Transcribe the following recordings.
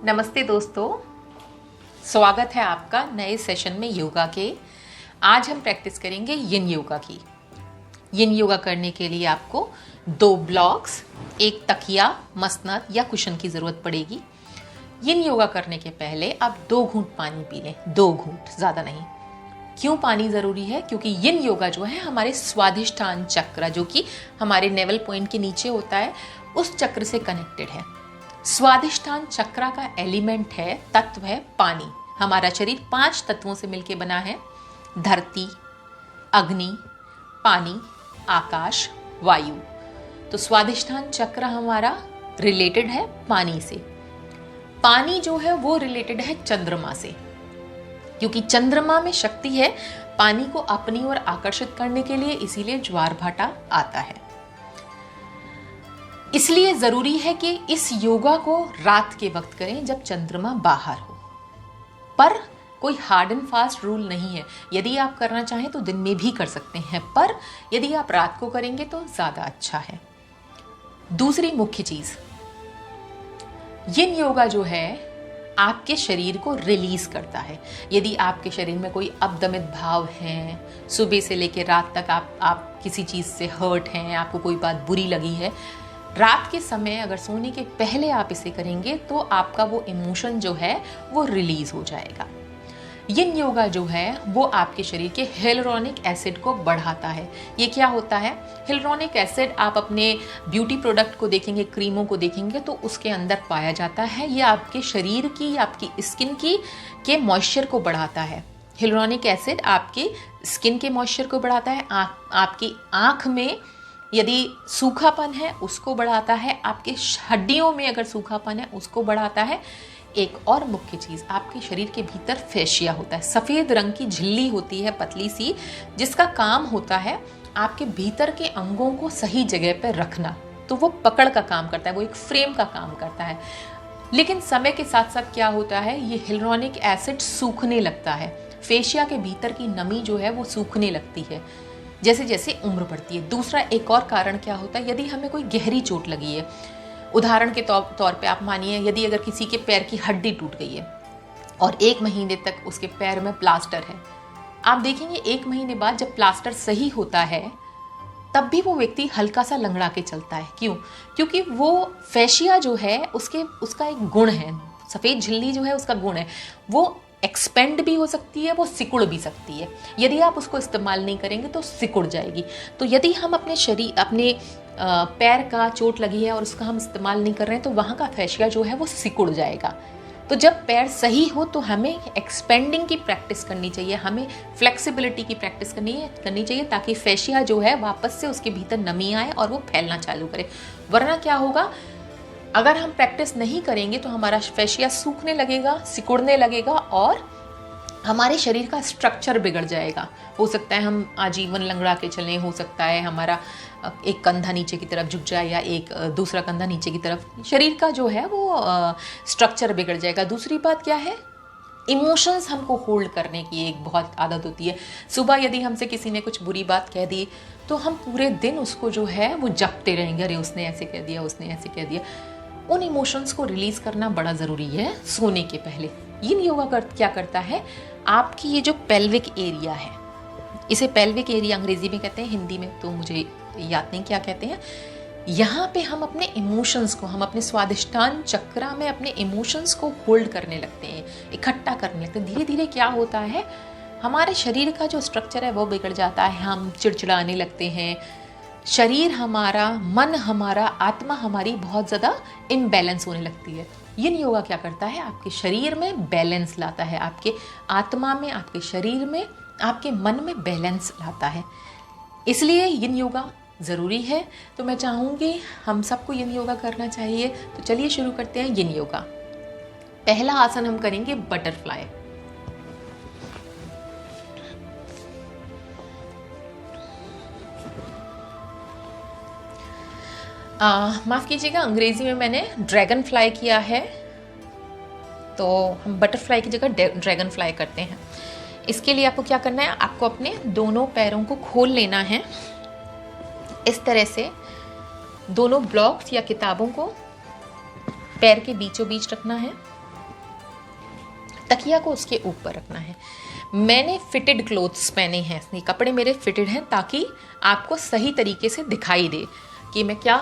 नमस्ते दोस्तों, स्वागत है आपका नए सेशन में योगा के। आज हम प्रैक्टिस करेंगे यिन योगा की। यिन योगा करने के लिए आपको 2 ब्लॉक्स, एक तकिया, मसनद या कुशन की ज़रूरत पड़ेगी। यिन योगा करने के पहले आप 2 घूंट पानी पी लें, 2 घूंट, ज़्यादा नहीं। क्यों पानी ज़रूरी है? क्योंकि यिन योगा जो है हमारे स्वादिष्ठान चक्र, जो कि हमारे नेवल पॉइंट के नीचे होता है, उस चक्र से कनेक्टेड है। स्वादिष्ठान चक्र का एलिमेंट है, तत्व है पानी। हमारा शरीर 5 तत्वों से मिलकर बना है: धरती, अग्नि, पानी, आकाश, वायु। तो स्वादिष्ठान चक्र हमारा रिलेटेड है पानी से। पानी जो है वो रिलेटेड है चंद्रमा से, क्योंकि चंद्रमा में शक्ति है पानी को अपनी ओर आकर्षित करने के लिए, इसीलिए ज्वार भाटा आता है। इसलिए जरूरी है कि इस योगा को रात के वक्त करें जब चंद्रमा बाहर हो। पर कोई हार्ड एंड फास्ट रूल नहीं है। यदि आप करना चाहें तो दिन में भी कर सकते हैं, पर यदि आप रात को करेंगे तो ज्यादा अच्छा है। दूसरी मुख्य चीज, यिन योगा जो है आपके शरीर को रिलीज करता है। यदि आपके शरीर में कोई अपदमित भाव हैं, सुबह से लेकर रात तक आप किसी चीज से हर्ट हैं, आपको कोई बात बुरी लगी है, रात के समय अगर सोने के पहले आप इसे करेंगे तो आपका वो इमोशन जो है वो रिलीज हो जाएगा। यिन योगा जो है वो आपके शरीर के हियलुरोनिक एसिड को बढ़ाता है। ये क्या होता है? हियलुरोनिक एसिड आप अपने ब्यूटी प्रोडक्ट को देखेंगे, क्रीमों को देखेंगे तो उसके अंदर पाया जाता है। ये आपके शरीर की, आपकी स्किन के मॉइस्चर को बढ़ाता है। हियलुरोनिक एसिड आपके स्किन के मॉइस्चर को बढ़ाता है। आपकी आँख में यदि सूखापन है उसको बढ़ाता है, आपके हड्डियों में अगर सूखापन है उसको बढ़ाता है। एक और मुख्य चीज, आपके शरीर के भीतर फेशिया होता है, सफेद रंग की झिल्ली होती है, पतली सी, जिसका काम होता है आपके भीतर के अंगों को सही जगह पर रखना। तो वो पकड़ का काम करता है, वो एक फ्रेम का काम करता है। लेकिन समय के साथ साथ क्या होता है, ये हियलुरोनिक एसिड सूखने लगता है। फेशिया के भीतर की नमी जो है वो सूखने लगती है जैसे जैसे उम्र बढ़ती है। दूसरा एक और कारण क्या होता है, यदि हमें कोई गहरी चोट लगी है, उदाहरण के तौर पे आप मानिए यदि अगर किसी के पैर की हड्डी टूट गई है और 1 महीने तक उसके पैर में प्लास्टर है, आप देखेंगे 1 महीने बाद जब प्लास्टर सही होता है तब भी वो व्यक्ति हल्का सा लंगड़ा के चलता है। क्यों? क्योंकि वो फेशिया जो है उसका एक गुण है, सफ़ेद झिल्ली जो है उसका गुण है, वो एक्सपेंड भी हो सकती है, वो सिकुड़ भी सकती है। यदि आप उसको इस्तेमाल नहीं करेंगे तो सिकुड़ जाएगी। तो यदि हम अपने पैर का चोट लगी है और उसका हम इस्तेमाल नहीं कर रहे हैं तो वहाँ का फेशिया जो है वो सिकुड़ जाएगा। तो जब पैर सही हो तो हमें एक्सपेंडिंग की प्रैक्टिस करनी चाहिए, हमें फ्लेक्सिबिलिटी की प्रैक्टिस करनी चाहिए, ताकि फेशिया जो है वापस से उसके भीतर नमी आए और वो फैलना चालू करे। वरना क्या होगा, अगर हम प्रैक्टिस नहीं करेंगे तो हमारा फेशिया सूखने लगेगा, सिकुड़ने लगेगा और हमारे शरीर का स्ट्रक्चर बिगड़ जाएगा। हो सकता है हम आजीवन लंगड़ा के चलें, हो सकता है हमारा एक कंधा नीचे की तरफ झुक जाए या एक दूसरा कंधा नीचे की तरफ, शरीर का जो है वो स्ट्रक्चर बिगड़ जाएगा। दूसरी बात क्या है, इमोशंस हमको होल्ड करने की एक बहुत आदत होती है। सुबह यदि हमसे किसी ने कुछ बुरी बात कह दी तो हम पूरे दिन उसको जो है वो जपते रहेंगे, अरे उसने ऐसे कह दिया, उसने ऐसे कह दिया। उन इमोशंस को रिलीज करना बड़ा ज़रूरी है सोने के पहले। यिन योगा क्या करता है, आपकी ये जो पेल्विक एरिया है, इसे पेल्विक एरिया अंग्रेजी में कहते हैं, हिंदी में तो मुझे याद नहीं क्या कहते हैं। यहाँ पे हम अपने इमोशंस को, हम अपने स्वादिष्ठान चक्र में अपने इमोशंस को होल्ड करने लगते हैं, इकट्ठा करने लगते हैं। धीरे धीरे क्या होता है, हमारे शरीर का जो स्ट्रक्चर है वो बिगड़ जाता है, हम चिड़चिड़ाने लगते हैं, शरीर हमारा, मन हमारा, आत्मा हमारी बहुत ज़्यादा इम्बैलेंस होने लगती है। यिन योगा क्या करता है, आपके शरीर में बैलेंस लाता है, आपके आत्मा में, आपके शरीर में, आपके मन में बैलेंस लाता है। इसलिए यिन योगा ज़रूरी है। तो मैं चाहूँगी हम सबको यिन योगा करना चाहिए। तो चलिए शुरू करते हैं यिन योगा। पहला आसन हम करेंगे बटरफ्लाई। माफ़ कीजिएगा, अंग्रेज़ी में मैंने ड्रैगन फ्लाई किया है, तो हम बटरफ्लाई की जगह ड्रैगन फ्लाई करते हैं। इसके लिए आपको क्या करना है, आपको अपने दोनों पैरों को खोल लेना है। इस तरह से दोनों ब्लॉक्स या किताबों को पैर के बीचों बीच रखना है तकिया को उसके ऊपर रखना है। मैंने फिटेड क्लोथ्स पहने हैं, ये कपड़े मेरे फिटेड हैं ताकि आपको सही तरीके से दिखाई दे कि मैं क्या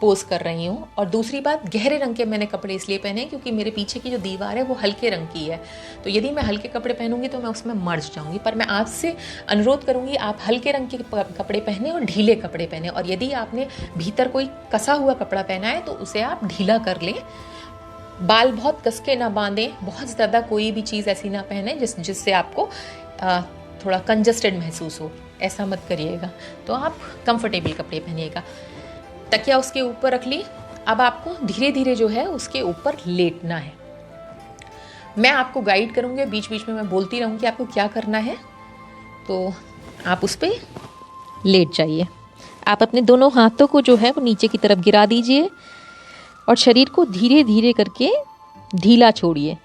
पोज कर रही हूँ। और दूसरी बात, गहरे रंग के मैंने कपड़े इसलिए पहने हैं क्योंकि मेरे पीछे की जो दीवार है वो हल्के रंग की है, तो यदि मैं हल्के कपड़े पहनूंगी तो मैं उसमें मर्ज जाऊंगी। पर मैं आपसे अनुरोध करूंगी आप हल्के रंग के कपड़े पहने और ढीले कपड़े पहने, और यदि आपने भीतर कोई कसा हुआ कपड़ा पहना है तो उसे आप ढीला कर लें। बाल बहुत कस के ना बांधें, बहुत ज़्यादा कोई भी चीज़ ऐसी ना पहने जिससे आपको थोड़ा कंजस्टेड महसूस हो, ऐसा मत करिएगा। तो आप कंफर्टेबल कपड़े पहनिएगा। तकिया उसके ऊपर रख ली। अब आपको धीरे धीरे जो है उसके ऊपर लेटना है। मैं आपको गाइड करूँगी, बीच बीच में मैं बोलती रहूँगी आपको क्या करना है, तो आप उस पर लेट जाइए। आप अपने दोनों हाथों को जो है वो नीचे की तरफ गिरा दीजिए और शरीर को धीरे धीरे करके ढीला छोड़िए।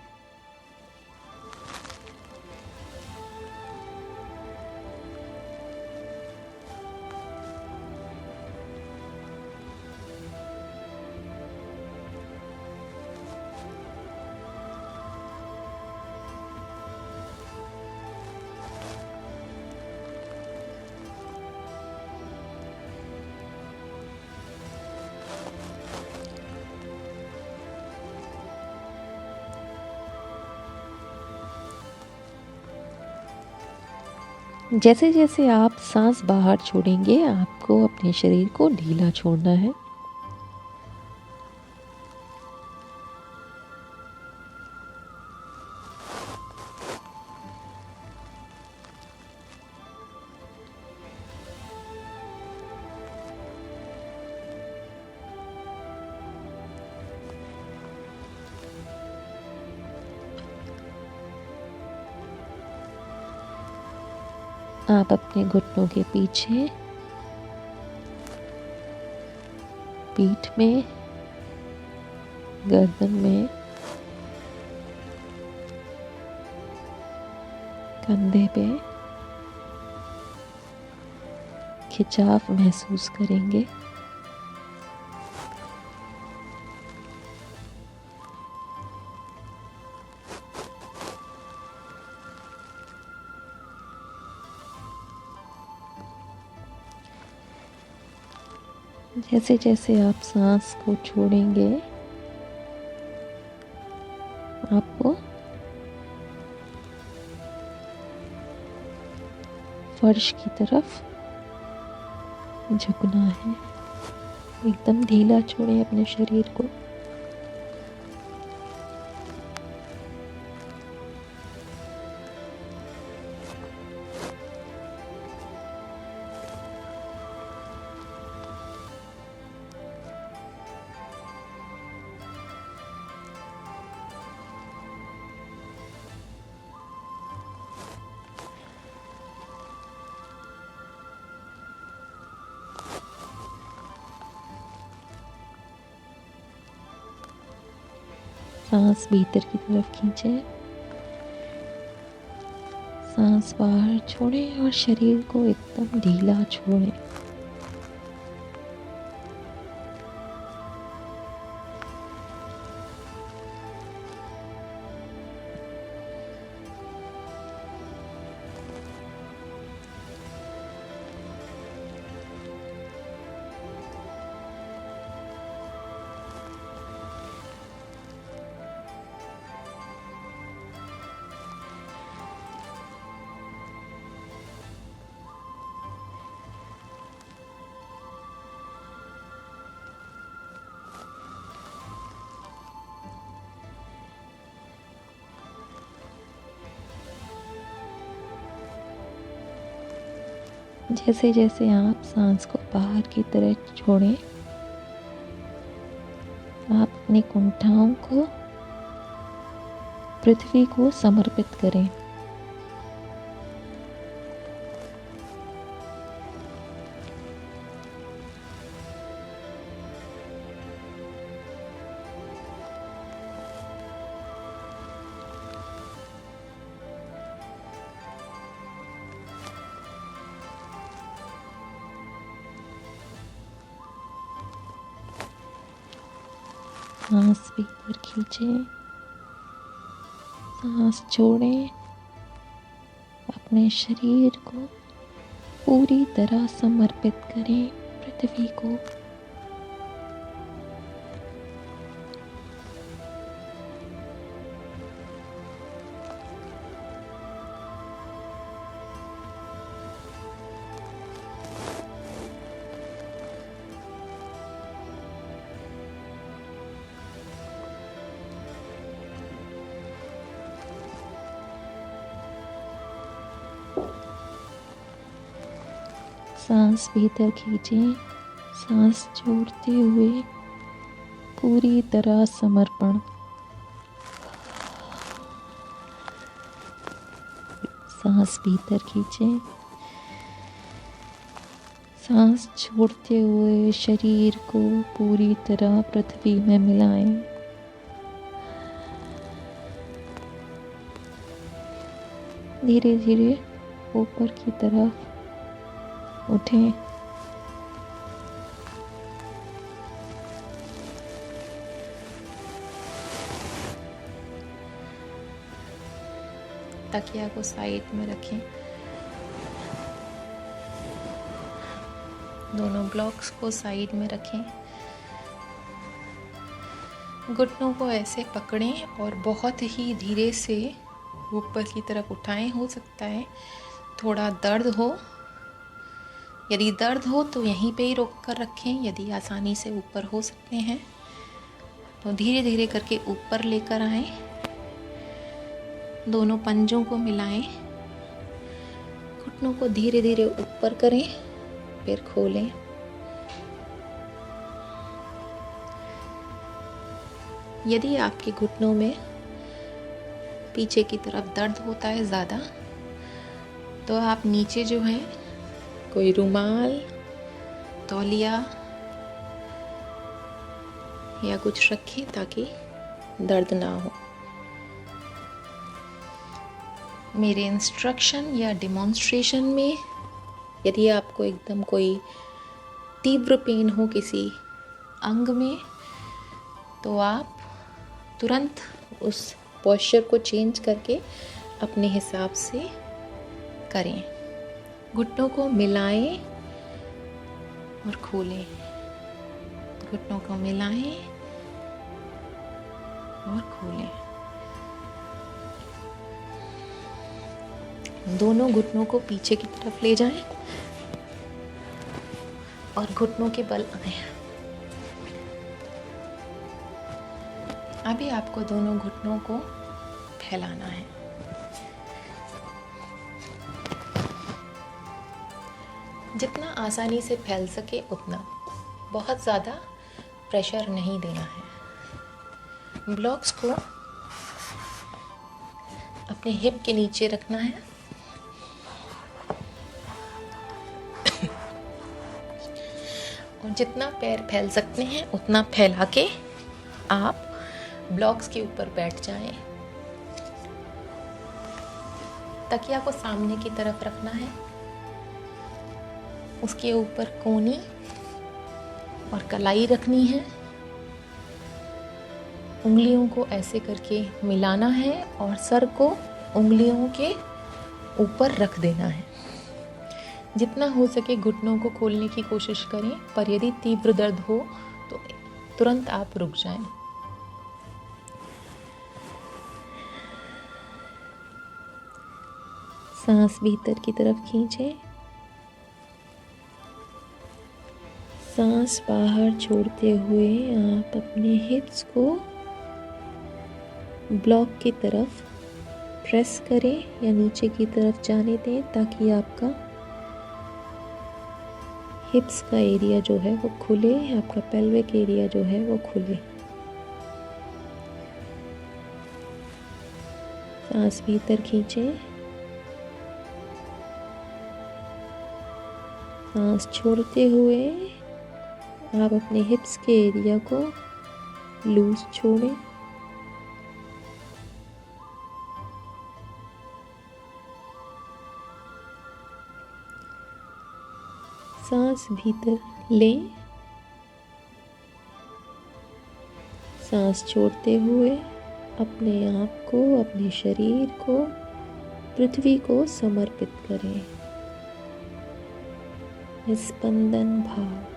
जैसे जैसे आप सांस बाहर छोड़ेंगे आपको अपने शरीर को ढीला छोड़ना है। आप अपने घुटनों के पीछे, पीठ में, गर्दन में, कंधे पे खिंचाव महसूस करेंगे। जैसे जैसे आप सांस को छोड़ेंगे आपको फर्श की तरफ झुकना है। एकदम ढीला छोड़ें अपने शरीर को। सांस भीतर की तरफ खींचें, सांस बाहर छोड़ें और शरीर को एकदम ढीला छोड़ें। जैसे जैसे आप सांस को बाहर की तरफ छोड़ें आप अपनी कुंठाओं को पृथ्वी को समर्पित करें। सांस भीतर खींचें, सांस छोड़ें, अपने शरीर को पूरी तरह समर्पित करें पृथ्वी को। सांस भीतर खींचें, सांस छोड़ते हुए पूरी तरह समर्पण। सांस भीतर खींचें, सांस छोड़ते हुए शरीर को पूरी तरह पृथ्वी में मिलाएं। धीरे धीरे ऊपर की तरफ उठें। तकिया को साइड में रखें। दोनों ब्लॉक्स को साइड में रखें। घुटनों को ऐसे पकड़ें और बहुत ही धीरे से ऊपर की तरफ उठाएं। हो सकता है थोड़ा दर्द हो, यदि दर्द हो तो यहीं पे ही रोक कर रखें। यदि आसानी से ऊपर हो सकते हैं तो धीरे धीरे करके ऊपर लेकर आएं। दोनों पंजों को मिलाएं, घुटनों को धीरे धीरे ऊपर करें, फिर खोलें। यदि आपके घुटनों में पीछे की तरफ दर्द होता है ज़्यादा, तो आप नीचे जो है कोई रुमाल, तौलिया या कुछ रखें ताकि दर्द ना हो। मेरे इंस्ट्रक्शन या डिमॉन्स्ट्रेशन में यदि आपको एकदम कोई तीव्र पेन हो किसी अंग में, तो आप तुरंत उस पोस्चर को चेंज करके अपने हिसाब से करें। घुटनों को मिलाएं और खोलें, घुटनों को मिलाएं और खोलें। दोनों घुटनों को पीछे की तरफ ले जाएं और घुटनों के बल आए। अभी आपको दोनों घुटनों को फैलाना है। जितना आसानी से फैल सके उतना, बहुत ज़्यादा प्रेशर नहीं देना है। ब्लॉक्स को अपने हिप के नीचे रखना है और जितना पैर फैल सकते हैं उतना फैला के आप ब्लॉक्स के ऊपर बैठ जाएं। तकिया को सामने की तरफ रखना है, उसके ऊपर कोनी और कलाई रखनी है। उंगलियों को ऐसे करके मिलाना है और सर को उंगलियों के ऊपर रख देना है। जितना हो सके घुटनों को खोलने की कोशिश करें, पर यदि तीव्र दर्द हो तो तुरंत आप रुक जाएं। सांस भीतर की तरफ खींचें, सांस बाहर छोड़ते हुए आप अपने हिप्स को ब्लॉक की तरफ प्रेस करें या नीचे की तरफ जाने दें ताकि आपका हिप्स का एरिया जो है वो खुले, आपका पेल्विक एरिया जो है वो खुले। सांस भीतर खींचें, सांस छोड़ते हुए आप अपने हिप्स के एरिया को लूज छोड़ें। सांस भीतर लें, सांस छोड़ते हुए अपने आप को, अपने शरीर को पृथ्वी को समर्पित करें। निस्पंदन भाव।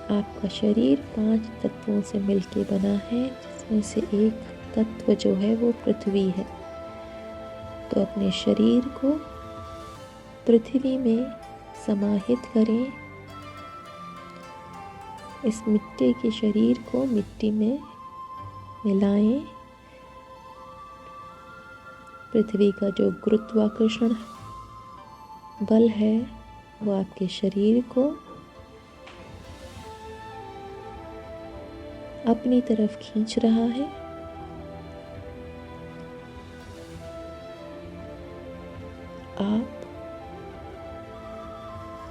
आपका शरीर 5 तत्वों से मिलके बना है, जिसमें से एक तत्व जो है वो पृथ्वी है। तो अपने शरीर को पृथ्वी में समाहित करें। इस मिट्टी के शरीर को मिट्टी में मिलाएं। पृथ्वी का जो गुरुत्वाकर्षण बल है वो आपके शरीर को अपनी तरफ खींच रहा है। आप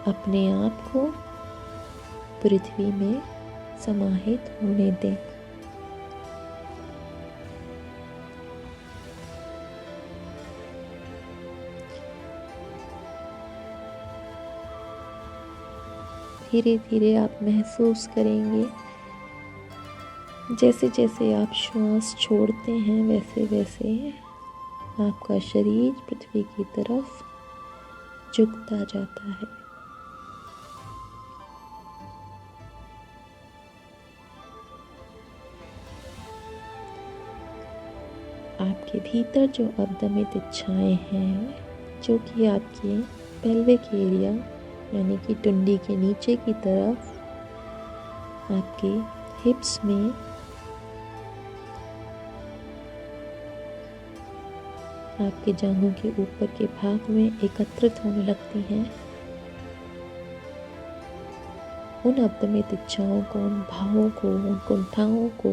अपने आप को पृथ्वी में समाहित होने दें। धीरे धीरे आप महसूस करेंगे, जैसे जैसे आप श्वास छोड़ते हैं वैसे वैसे आपका शरीर पृथ्वी की तरफ झुकता जाता है। आपके भीतर जो अवदमित इच्छाएं हैं, जो कि आपके पेल्विक एरिया यानी कि टुंडी के नीचे की तरफ, आपके हिप्स में, आपके जांघों के ऊपर के भाग में एकत्रित होने लगती हैं, उन अवदमित इच्छाओं को, उन भावों को, उन कुंठाओं को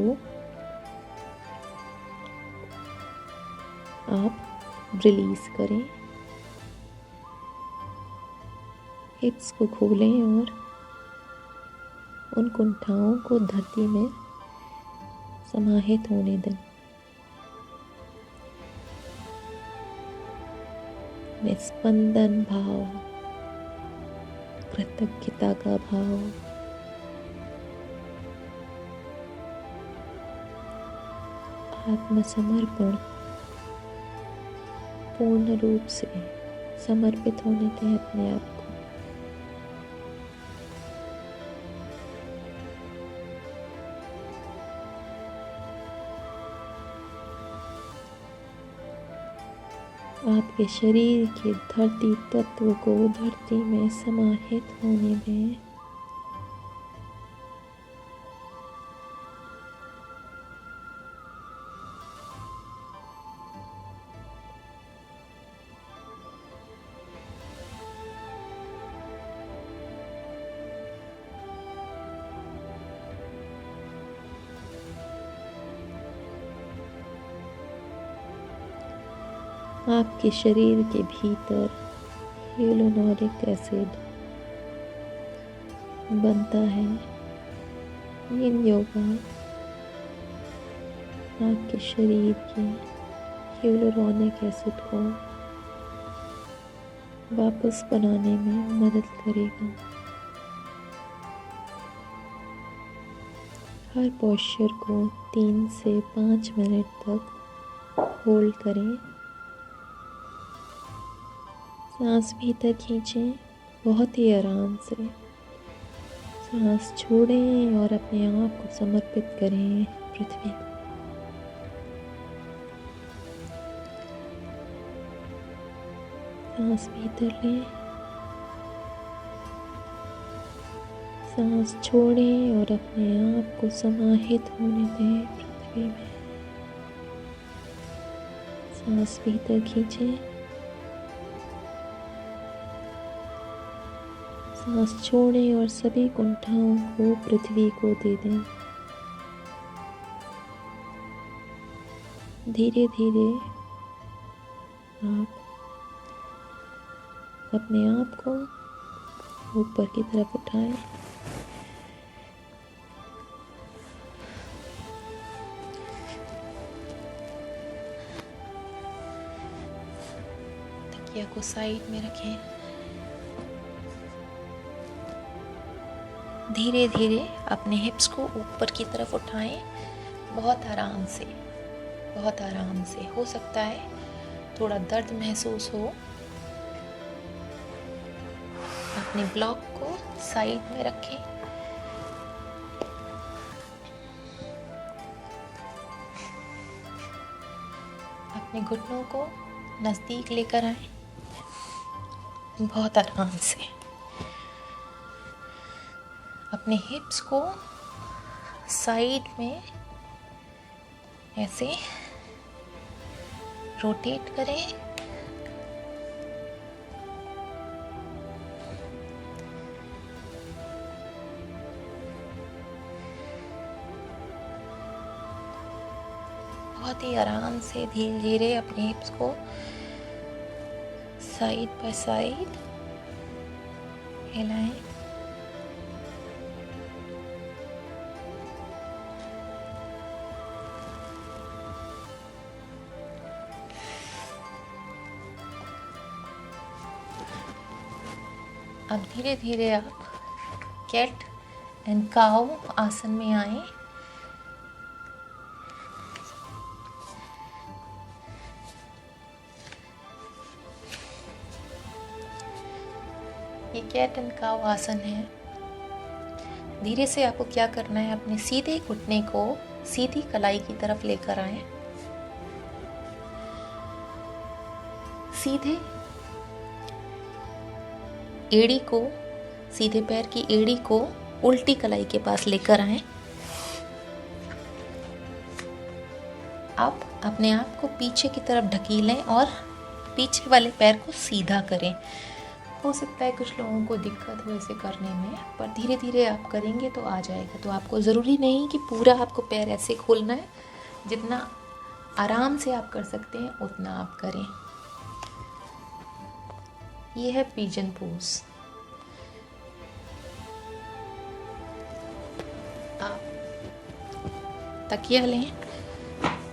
आप रिलीज करें। हिप्स को खोलें और उन कुंठाओं को धरती में समाहित होने दें। निस्पंदन भाव, कृतज्ञता का भाव, आत्मसमर्पण, पूर्ण रूप से समर्पित होने दें अपने आप को। आपके शरीर के धरती तत्व को धरती में समाहित होने दें। आपके शरीर के भीतर ह्यालुरोनिक एसिड बनता है। yin योगा आपके शरीर के ह्यालुरोनिक एसिड को वापस बनाने में मदद करेगा। हर पोस्चर को 3 से 5 मिनट तक होल्ड करें। सांस भीतर खींचें, बहुत ही आराम से। सांस छोड़ें और अपने आप को समर्पित करें पृथ्वी को। सांस भीतर लें, सांस छोड़ें और अपने आप को समाहित होने दें पृथ्वी में। सांस भीतर खींचें, सांस छोड़ें और सभी कुंठाओं को पृथ्वी को दे दें। धीरे धीरे आप अपने आप को ऊपर की तरफ उठाएं। तकिया को साइड में रखें। धीरे धीरे अपने हिप्स को ऊपर की तरफ उठाएं, बहुत आराम से, बहुत आराम से। हो सकता है थोड़ा दर्द महसूस हो। अपने ब्लॉक को साइड में रखें। अपने घुटनों को नज़दीक लेकर आएं, बहुत आराम से। अपने हिप्स को साइड में ऐसे रोटेट करें। बहुत ही आराम से धीरे धीरे अपने हिप्स को साइड बाय साइड हिलाएं। अब धीरे धीरे आप कैट एंड काऊ आसन में आए। ये कैट एंड काऊ आसन है। धीरे से आपको क्या करना है, अपने सीधे घुटने को सीधी कलाई की तरफ लेकर आए। सीधे एड़ी को, सीधे पैर की एड़ी को उल्टी कलाई के पास लेकर आए। अब अपने आप को पीछे की तरफ ढकीलें और पीछे वाले पैर को सीधा करें। हो सकता है कुछ लोगों को दिक्कत हो इसे करने में, पर धीरे धीरे आप करेंगे तो आ जाएगा। तो आपको ज़रूरी नहीं कि पूरा आपको पैर ऐसे खोलना है, जितना आराम से आप कर सकते हैं उतना आप करें। ये है पिजन पोज। आप तकिया लें,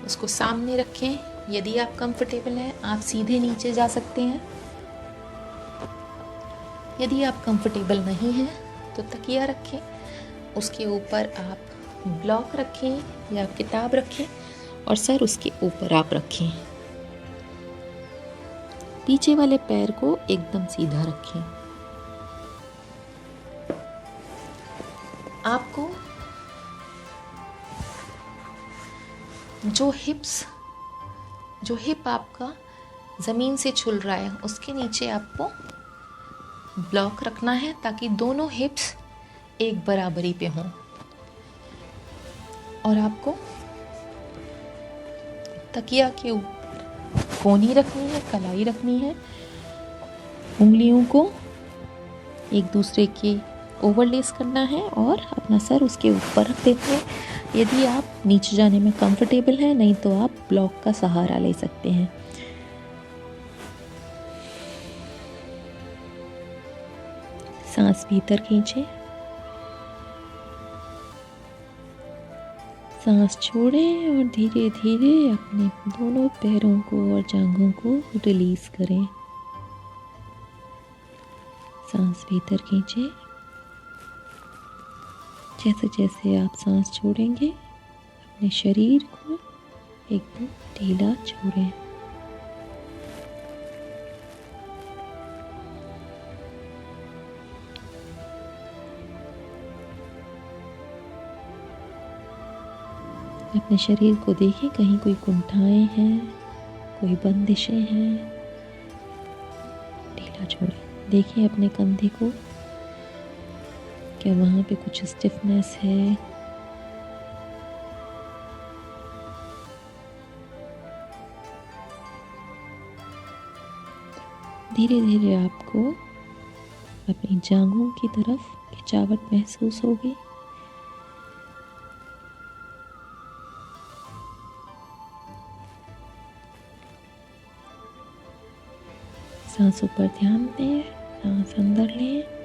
उसको सामने रखें। यदि आप कंफर्टेबल हैं आप सीधे नीचे जा सकते हैं। यदि आप कंफर्टेबल नहीं हैं तो तकिया रखें, उसके ऊपर आप ब्लॉक रखें या किताब रखें और सर उसके ऊपर आप रखें। पीछे वाले पैर को एकदम सीधा रखें। आपको जो हिप आपका ज़मीन से छुल रहा है उसके नीचे आपको ब्लॉक रखना है, ताकि दोनों हिप्स एक बराबरी पे हों। और आपको तकिया के ऊपर कोहनी रखनी है, कलाई रखनी है। उंगलियों को एक दूसरे के ओवरलेस करना है और अपना सर उसके ऊपर रख देते हैं। यदि आप नीचे जाने में कंफर्टेबल हैं, नहीं तो आप ब्लॉक का सहारा ले सकते हैं। सांस भीतर खींचें, सांस छोड़ें और धीरे धीरे अपने दोनों पैरों को और जांघों को रिलीज करें। सांस भीतर खींचें। जैसे जैसे आप सांस छोड़ेंगे अपने शरीर को एकदम ढीला छोड़ें। अपने शरीर को देखें, कहीं कोई कुंठाएं हैं, कोई बंदिशें हैं, ढीला छोड़ें। देखिए अपने कंधे को, क्या वहाँ पे कुछ स्टिफनेस है? धीरे धीरे आपको अपनी जांघों की तरफ खिंचावट महसूस होगी। सांसों पर ध्यान दें, सांस अंदर लें।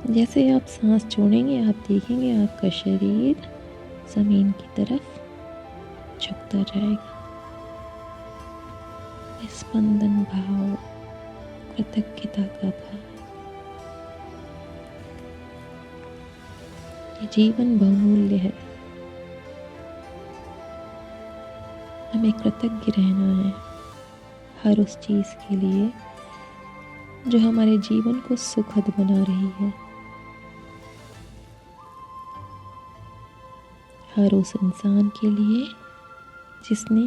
जैसे आप सांस छोड़ेंगे आप देखेंगे आपका शरीर ज़मीन की तरफ झुकता जाएगा। स्पंदन भाव, कृतज्ञता का भाव। ये जीवन बहुमूल्य है। हमें कृतज्ञ रहना है हर उस चीज़ के लिए जो हमारे जीवन को सुखद बना रही है, हर उस इंसान के लिए जिसने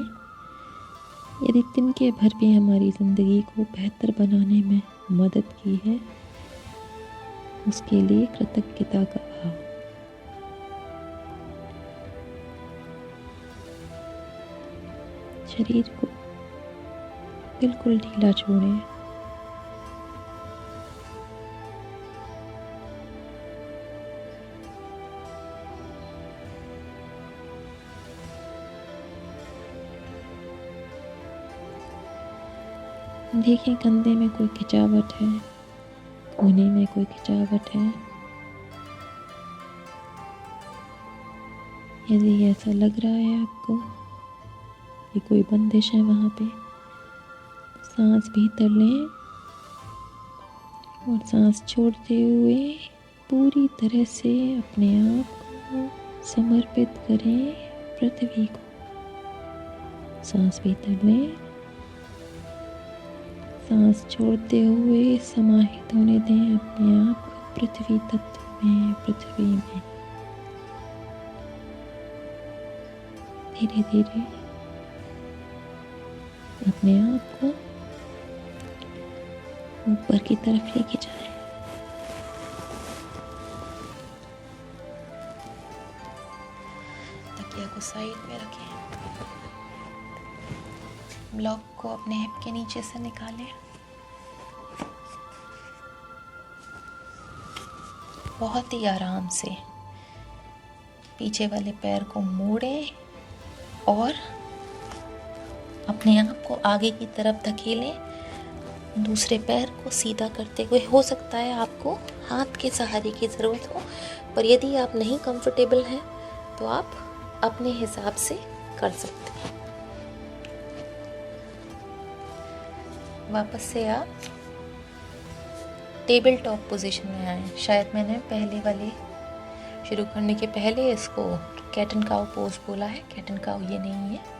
यदि तिनके भर भी हमारी ज़िंदगी को बेहतर बनाने में मदद की है, उसके लिए कृतज्ञता का भाव। शरीर को बिल्कुल ढीला छोड़ें। देखें कंधे में कोई खिंचावट है, कोने में कोई खिंचावट है। यदि ऐसा लग रहा है आपको कि कोई बंदिश है वहाँ पे, सांस भीतर लें और सांस छोड़ते हुए पूरी तरह से अपने आप को समर्पित करें पृथ्वी को। सांस भीतर लें, सांस छोड़ते हुए समाहित होने दें अपने आप को पृथ्वी तत्व में, पृथ्वी में। धीरे धीरे अपने आप को ऊपर की तरफ लेके जाएं। तकिया को साइड में रखें। ब्लॉक को अपने हिप के नीचे से निकालें। बहुत ही आराम से पीछे वाले पैर को मोड़ें और अपने आप को आगे की तरफ धकेलें। दूसरे पैर को सीधा करते हुए, हो सकता है आपको हाथ के सहारे की ज़रूरत हो, पर यदि आप नहीं कंफर्टेबल हैं तो आप अपने हिसाब से कर सकते हैं। वापस से आप टेबल टॉप पोजीशन में आए। शायद मैंने पहले वाले शुरू करने के पहले इसको कैट एंड काउ पोज बोला है। कैट एंड काउ ये नहीं है।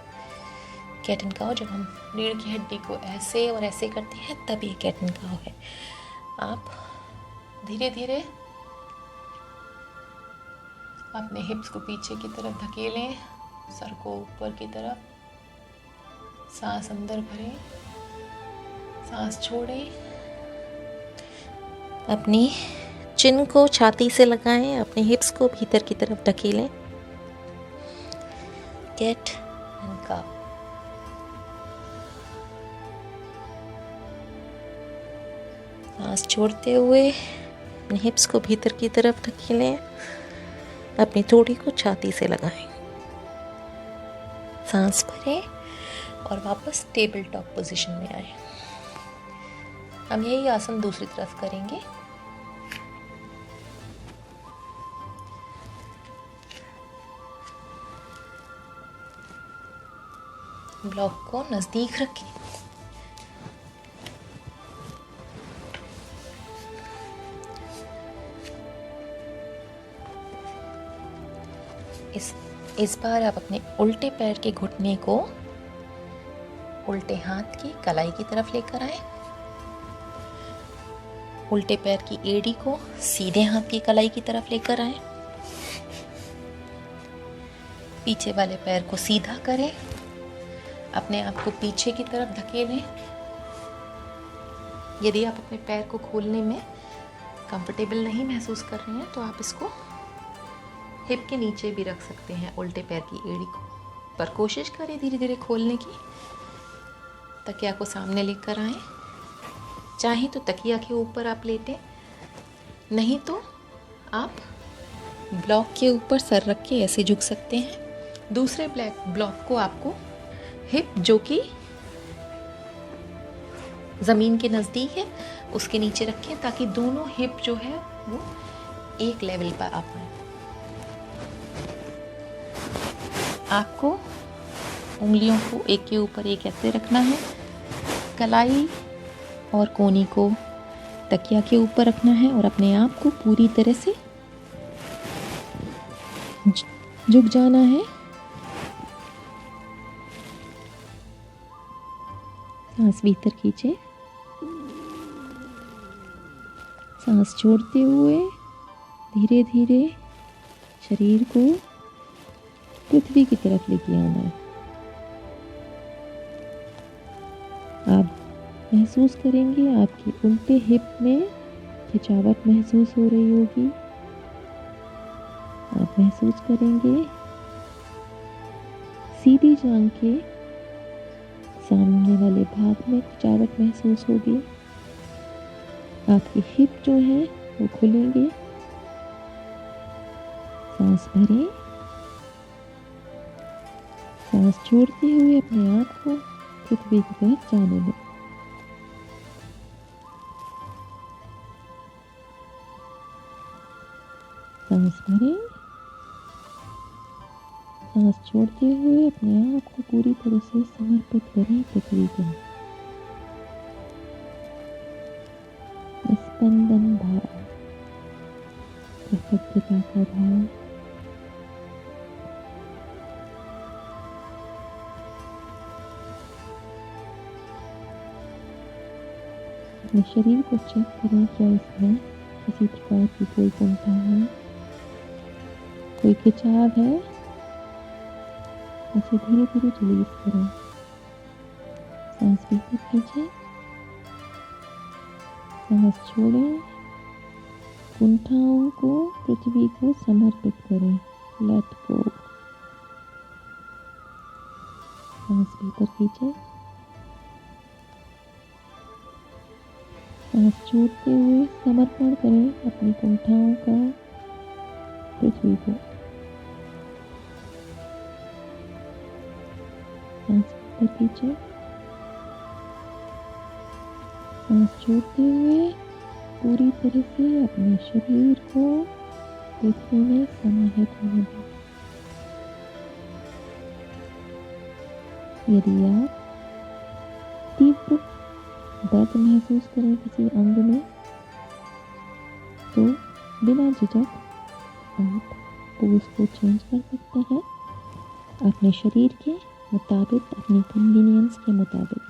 कैट एंड काउ जब हम रीढ़ की हड्डी को ऐसे और ऐसे करते हैं तब ये कैट एंड काउ है। आप धीरे धीरे अपने हिप्स को पीछे की तरफ धकेलें, सर को ऊपर की तरफ, सांस अंदर भरें, सांस छोड़ें, अपनी चिन को छाती से लगाएं, अपने हिप्स को भीतर की तरफ धकेलें। Cat and cow. सांस छोड़ते हुए अपने हिप्स को भीतर की तरफ धकेलें, अपनी थोड़ी को छाती से लगाएं, सांस भरें और वापस टेबल टॉप पोजीशन में आए। हम यही आसन दूसरी तरफ करेंगे। ब्लॉक को नजदीक रखें। इस बार आप अपने उल्टे पैर के घुटने को उल्टे हाथ की कलाई की तरफ लेकर आए। उल्टे पैर की एड़ी को सीधे हाथ की कलाई की तरफ लेकर आए। पीछे वाले पैर को सीधा करें, अपने आप को पीछे की तरफ धकेलें। यदि आप अपने पैर को खोलने में कंफर्टेबल नहीं महसूस कर रहे हैं तो आप इसको हिप के नीचे भी रख सकते हैं, उल्टे पैर की एड़ी को। पर कोशिश करें धीरे धीरे खोलने की। तकिया को सामने लेकर आएं। चाहे तो तकिया के ऊपर आप लेटें, नहीं तो आप ब्लॉक के ऊपर सर रख के ऐसे झुक सकते हैं। दूसरे ब्लॉक को आपको हिप जो कि ज़मीन के नज़दीक है उसके नीचे रखें, ताकि दोनों हिप जो है वो एक लेवल पर आ पाए। आपको उंगलियों को एक के ऊपर एक ऐसे रखना है। कलाई और कोहनी को तकिया के ऊपर रखना है और अपने आप को पूरी तरह से झुक जाना है। सांस भीतर खींचे, सांस छोड़ते हुए धीरे धीरे शरीर को पृथ्वी की तरफ लेके आना है। आप महसूस करेंगे आपके उल्टे हिप में खिंचावट महसूस हो रही होगी। आप महसूस करेंगे सीधी जांघ के सामने वाले भाग में खिंचावट महसूस होगी। आपके हिप जो है वो खुलेंगे। सांस भरें, सांस छोड़ते हुए अपने आप को पृथ्वी की तरफ जाने दें। सांस भरें, सांस छोड़ते हुए अपने आप को पूरी तरह से समर्पित करें पृथ्वी को। स्पंदन भाव, कृतज्ञता का भाव, अपने शरीर को चेक करें क्या इसमें किसी प्रकार की कोई कुंठा है, कोई खिंचाव है। उसे धीरे धीरे रिलीज करें। सांस भीतर खींचें, सांस छोड़ें, कुंठाओं को पृथ्वी को समर्पित करें। Let go. सांस भीतर खींचें, सांस छोड़ते हुए समर्पण करें अपनी कुंठाओं का पृथ्वी को। सांस भीतर खींचें, सांस छोड़ते हुए पूरी तरह से अपने शरीर को पृथ्वी में समाहित होने दें। यदि आप तीव्र दर्द महसूस करें किसी अंग में तो बिना झिझक आप पोज को चेंज कर सकते हैं अपने शरीर के मुताबिक, अपनी कन्वीनियंस के मुताबिक।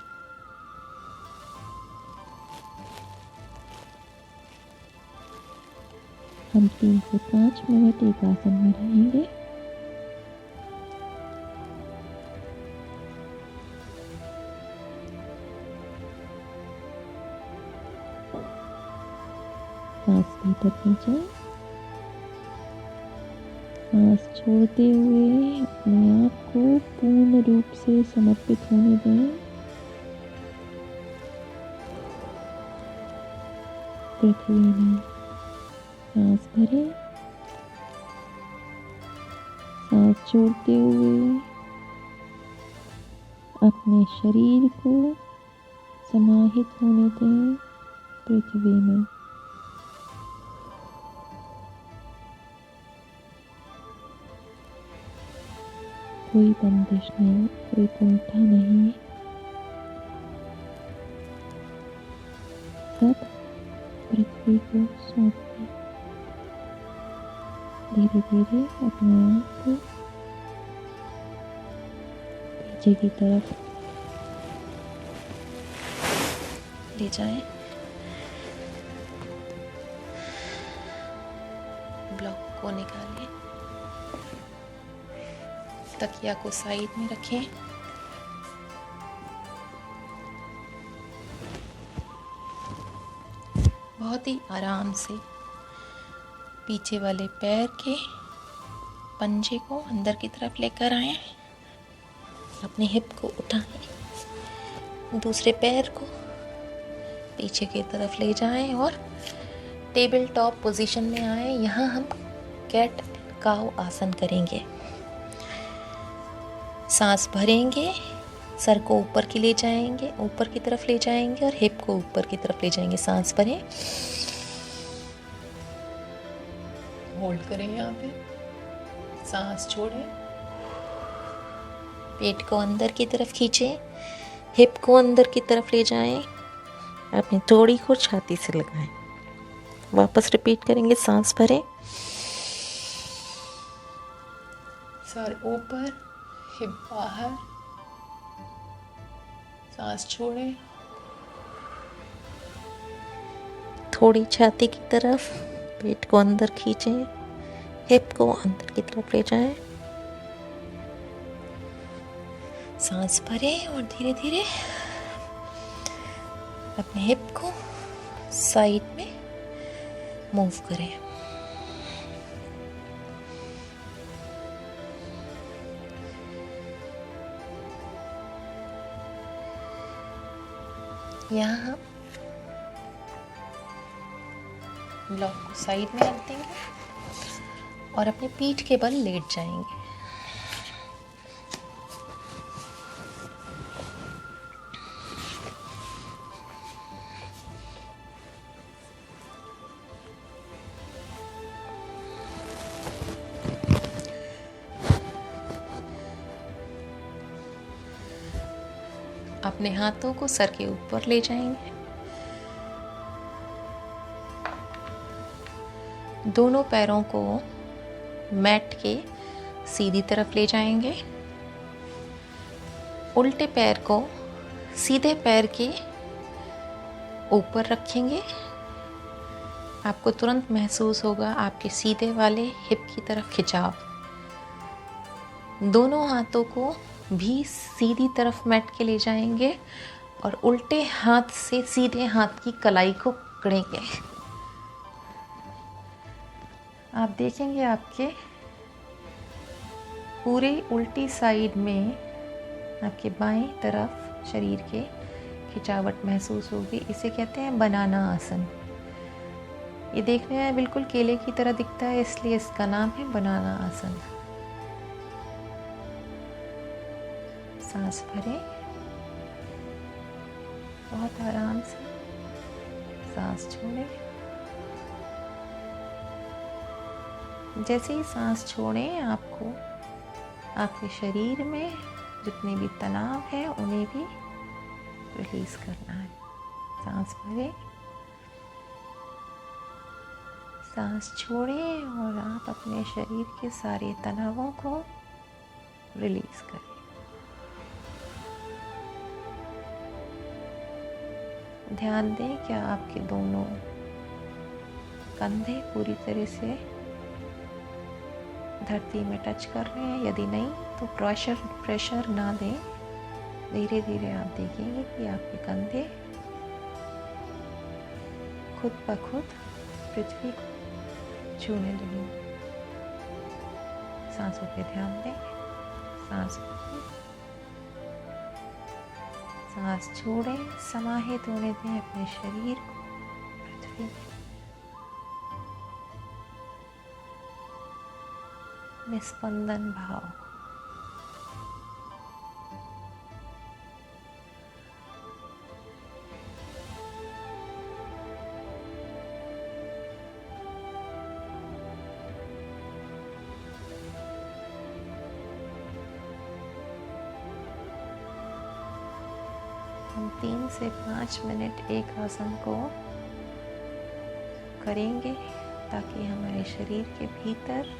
हम 3 से 5 मिनट एक आसन में रहेंगे। सांस भीतर खींचें, सांस छोड़ते हुए अपने आप को पूर्ण रूप से समर्पित होने दें पृथ्वी में। सांस भरें, सांस छोड़ते हुए अपने शरीर को समाहित होने दें पृथ्वी में। कोई बंदिश नहीं, कोई कुंठा नहीं, सब पृथ्वी को सौंप दें। धीरे धीरे अपने आप को पीछे की तरफ ले जाएं। ब्लॉक को निकालें, तकिया को साइड में रखें। बहुत ही आराम से पीछे वाले पैर के पंजे को अंदर की तरफ लेकर आएं। अपने हिप को उठाएं, दूसरे पैर को पीछे की तरफ ले जाएं और टेबल टॉप पोजीशन में आएं। यहाँ हम कैट काउ आसन करेंगे। सांस भरेंगे, सर को ऊपर की ले जाएंगे, ऊपर की तरफ ले जाएंगे और हिप को ऊपर की तरफ ले जाएंगे। सांस भरें, होल्ड करें यहाँ पे, सांस छोड़ें, पेट को अंदर की तरफ खींचें, हिप को अंदर की तरफ ले जाएं, अपनी थोड़ी को छाती से लगाएं। वापस रिपीट करेंगे। सांस भरें, सर ऊपर, हिप बाहर, सांस छोड़ें। थोड़ी छाती की तरफ, पेट को अंदर खींचें, हिप को अंदर की तरफ ले जाएं। सांस भरें और धीरे धीरे अपने हिप को साइड में मूव करें। यहाँ हम ब्लॉक को साइड में रख देंगे और अपने पीठ के बल लेट जाएंगे। अपने हाथों को सर के ऊपर ले जाएंगे। दोनों पैरों को मैट के सीधी तरफ ले जाएंगे। उल्टे पैर को सीधे पैर के ऊपर रखेंगे। आपको तुरंत महसूस होगा आपके सीधे वाले हिप की तरफ खिंचाव। दोनों हाथों को भी सीधी तरफ मैट के ले जाएंगे और उल्टे हाथ से सीधे हाथ की कलाई को पकड़ेंगे। आप देखेंगे आपके पूरे उल्टी साइड में आपके बाएं तरफ शरीर के खिंचावट महसूस होगी। इसे कहते हैं बनाना आसन। ये देखने में बिल्कुल केले की तरह दिखता है, इसलिए इसका नाम है बनाना आसन। सांस भरें, बहुत आराम से सांस छोड़ें। जैसे ही सांस छोड़ें, आपको आपके शरीर में जितने भी तनाव है उन्हें भी रिलीज करना है। सांस भरें, सांस छोड़ें और आप अपने शरीर के सारे तनावों को रिलीज करें। ध्यान दें कि आपके दोनों कंधे पूरी तरह से धरती में टच कर रहे हैं। यदि नहीं तो प्रेशर ना दें। धीरे धीरे आप देखेंगे कि आपके कंधे खुद ब खुद पृथ्वी को छूने लगेंगे। सांसों पे ध्यान दें। सांस भरें, सांस छोड़ें, समाहित होने दें अपने शरीर को पृथ्वी में। निस्पंदन भाव। हम 3 से 5 मिनट एक आसन को करेंगे ताकि हमारे शरीर के भीतर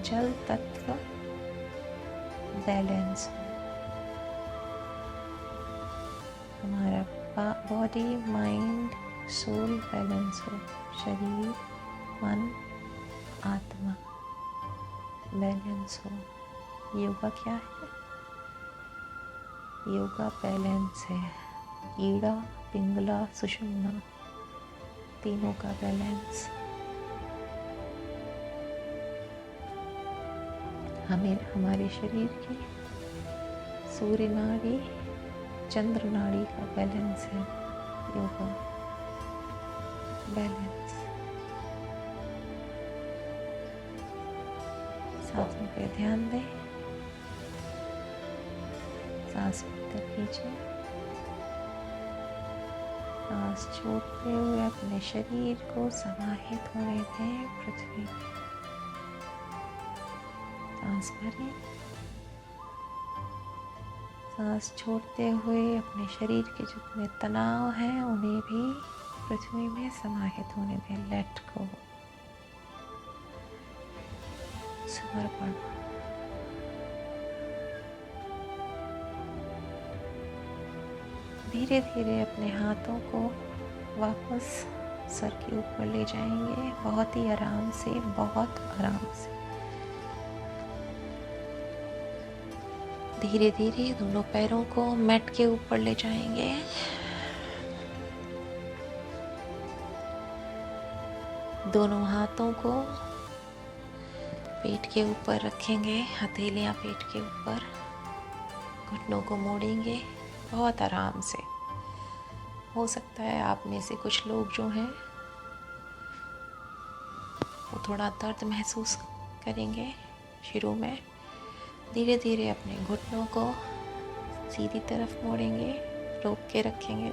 जल तत्व बैलेंस हो। हमारा बॉडी, माइंड, सोल बैलेंस हो। शरीर, मन, आत्मा बैलेंस हो। योगा क्या है? योगा बैलेंस है। ईड़ा, पिंगला, सुषुम्ना तीनों का बैलेंस। हमें हमारे शरीर की सूर्य नाड़ी, चंद्र नाड़ी का बैलेंस है योगा बैलेंस। सांसों पे ध्यान दें। सांस भीतर खींचें, सांस छोड़ते हुए अपने शरीर को समाहित होने दें पृथ्वी में। सांस भरें, सांस छोड़ते हुए अपने शरीर के जितने तनाव हैं उन्हें भी पृथ्वी में समाहित होने दें। Let go. समर्पण। धीरे धीरे अपने हाथों को वापस सर के ऊपर ले जाएंगे, बहुत ही आराम से, बहुत आराम से। धीरे धीरे दोनों पैरों को मैट के ऊपर ले जाएंगे। दोनों हाथों को पेट के ऊपर रखेंगे, हथेलियां पेट के ऊपर, घुटनों को मोड़ेंगे बहुत आराम से। हो सकता है आप में से कुछ लोग जो हैं वो थोड़ा दर्द महसूस करेंगे शुरू में। धीरे धीरे अपने घुटनों को सीधी तरफ मोड़ेंगे, रोक के रखेंगे।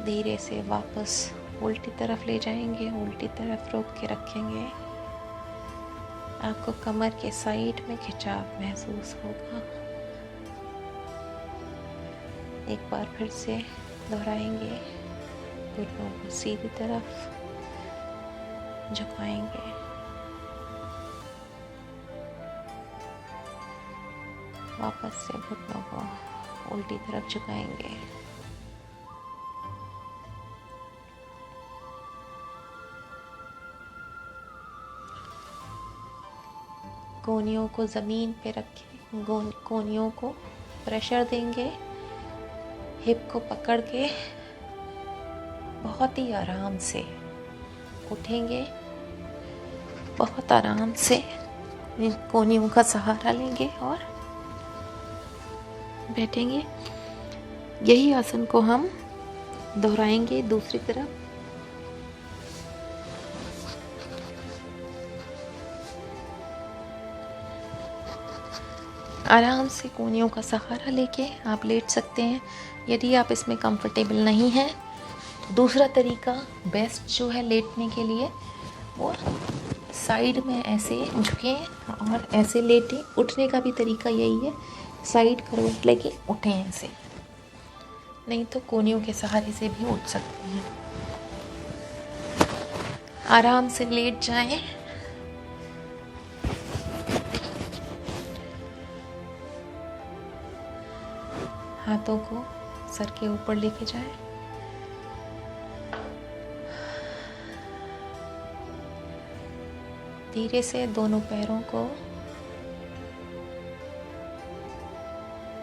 धीरे से वापस उल्टी तरफ ले जाएंगे, उल्टी तरफ रोक के रखेंगे। आपको कमर के साइड में खिंचाव महसूस होगा। एक बार फिर से दोहराएंगे, घुटनों को सीधी तरफ झुकाएंगे। वापस से घुटनों को उल्टी तरफ झुकाएंगे। कोहनियों को ज़मीन पे रखें, कोहनियों को प्रेशर देंगे, हिप को पकड़ के बहुत ही आराम से उठेंगे। बहुत आराम से इन कोहनियों का सहारा लेंगे और बैठेंगे। यही आसन को हम दोहराएंगे दूसरी तरफ। आराम से कोहनियों का सहारा लेके आप लेट सकते हैं। यदि आप इसमें कंफर्टेबल नहीं हैं तो दूसरा तरीका बेस्ट जो है लेटने के लिए, वो साइड में ऐसे झुकें और ऐसे लेटें। उठने का भी तरीका यही है, साइड करवट लेके उठें ऐसे, नहीं तो कोहनियों के सहारे से भी उठ सकते हैं। आराम से लेट जाएं। हाथों को सर के ऊपर लेके जाएं। धीरे से दोनों पैरों को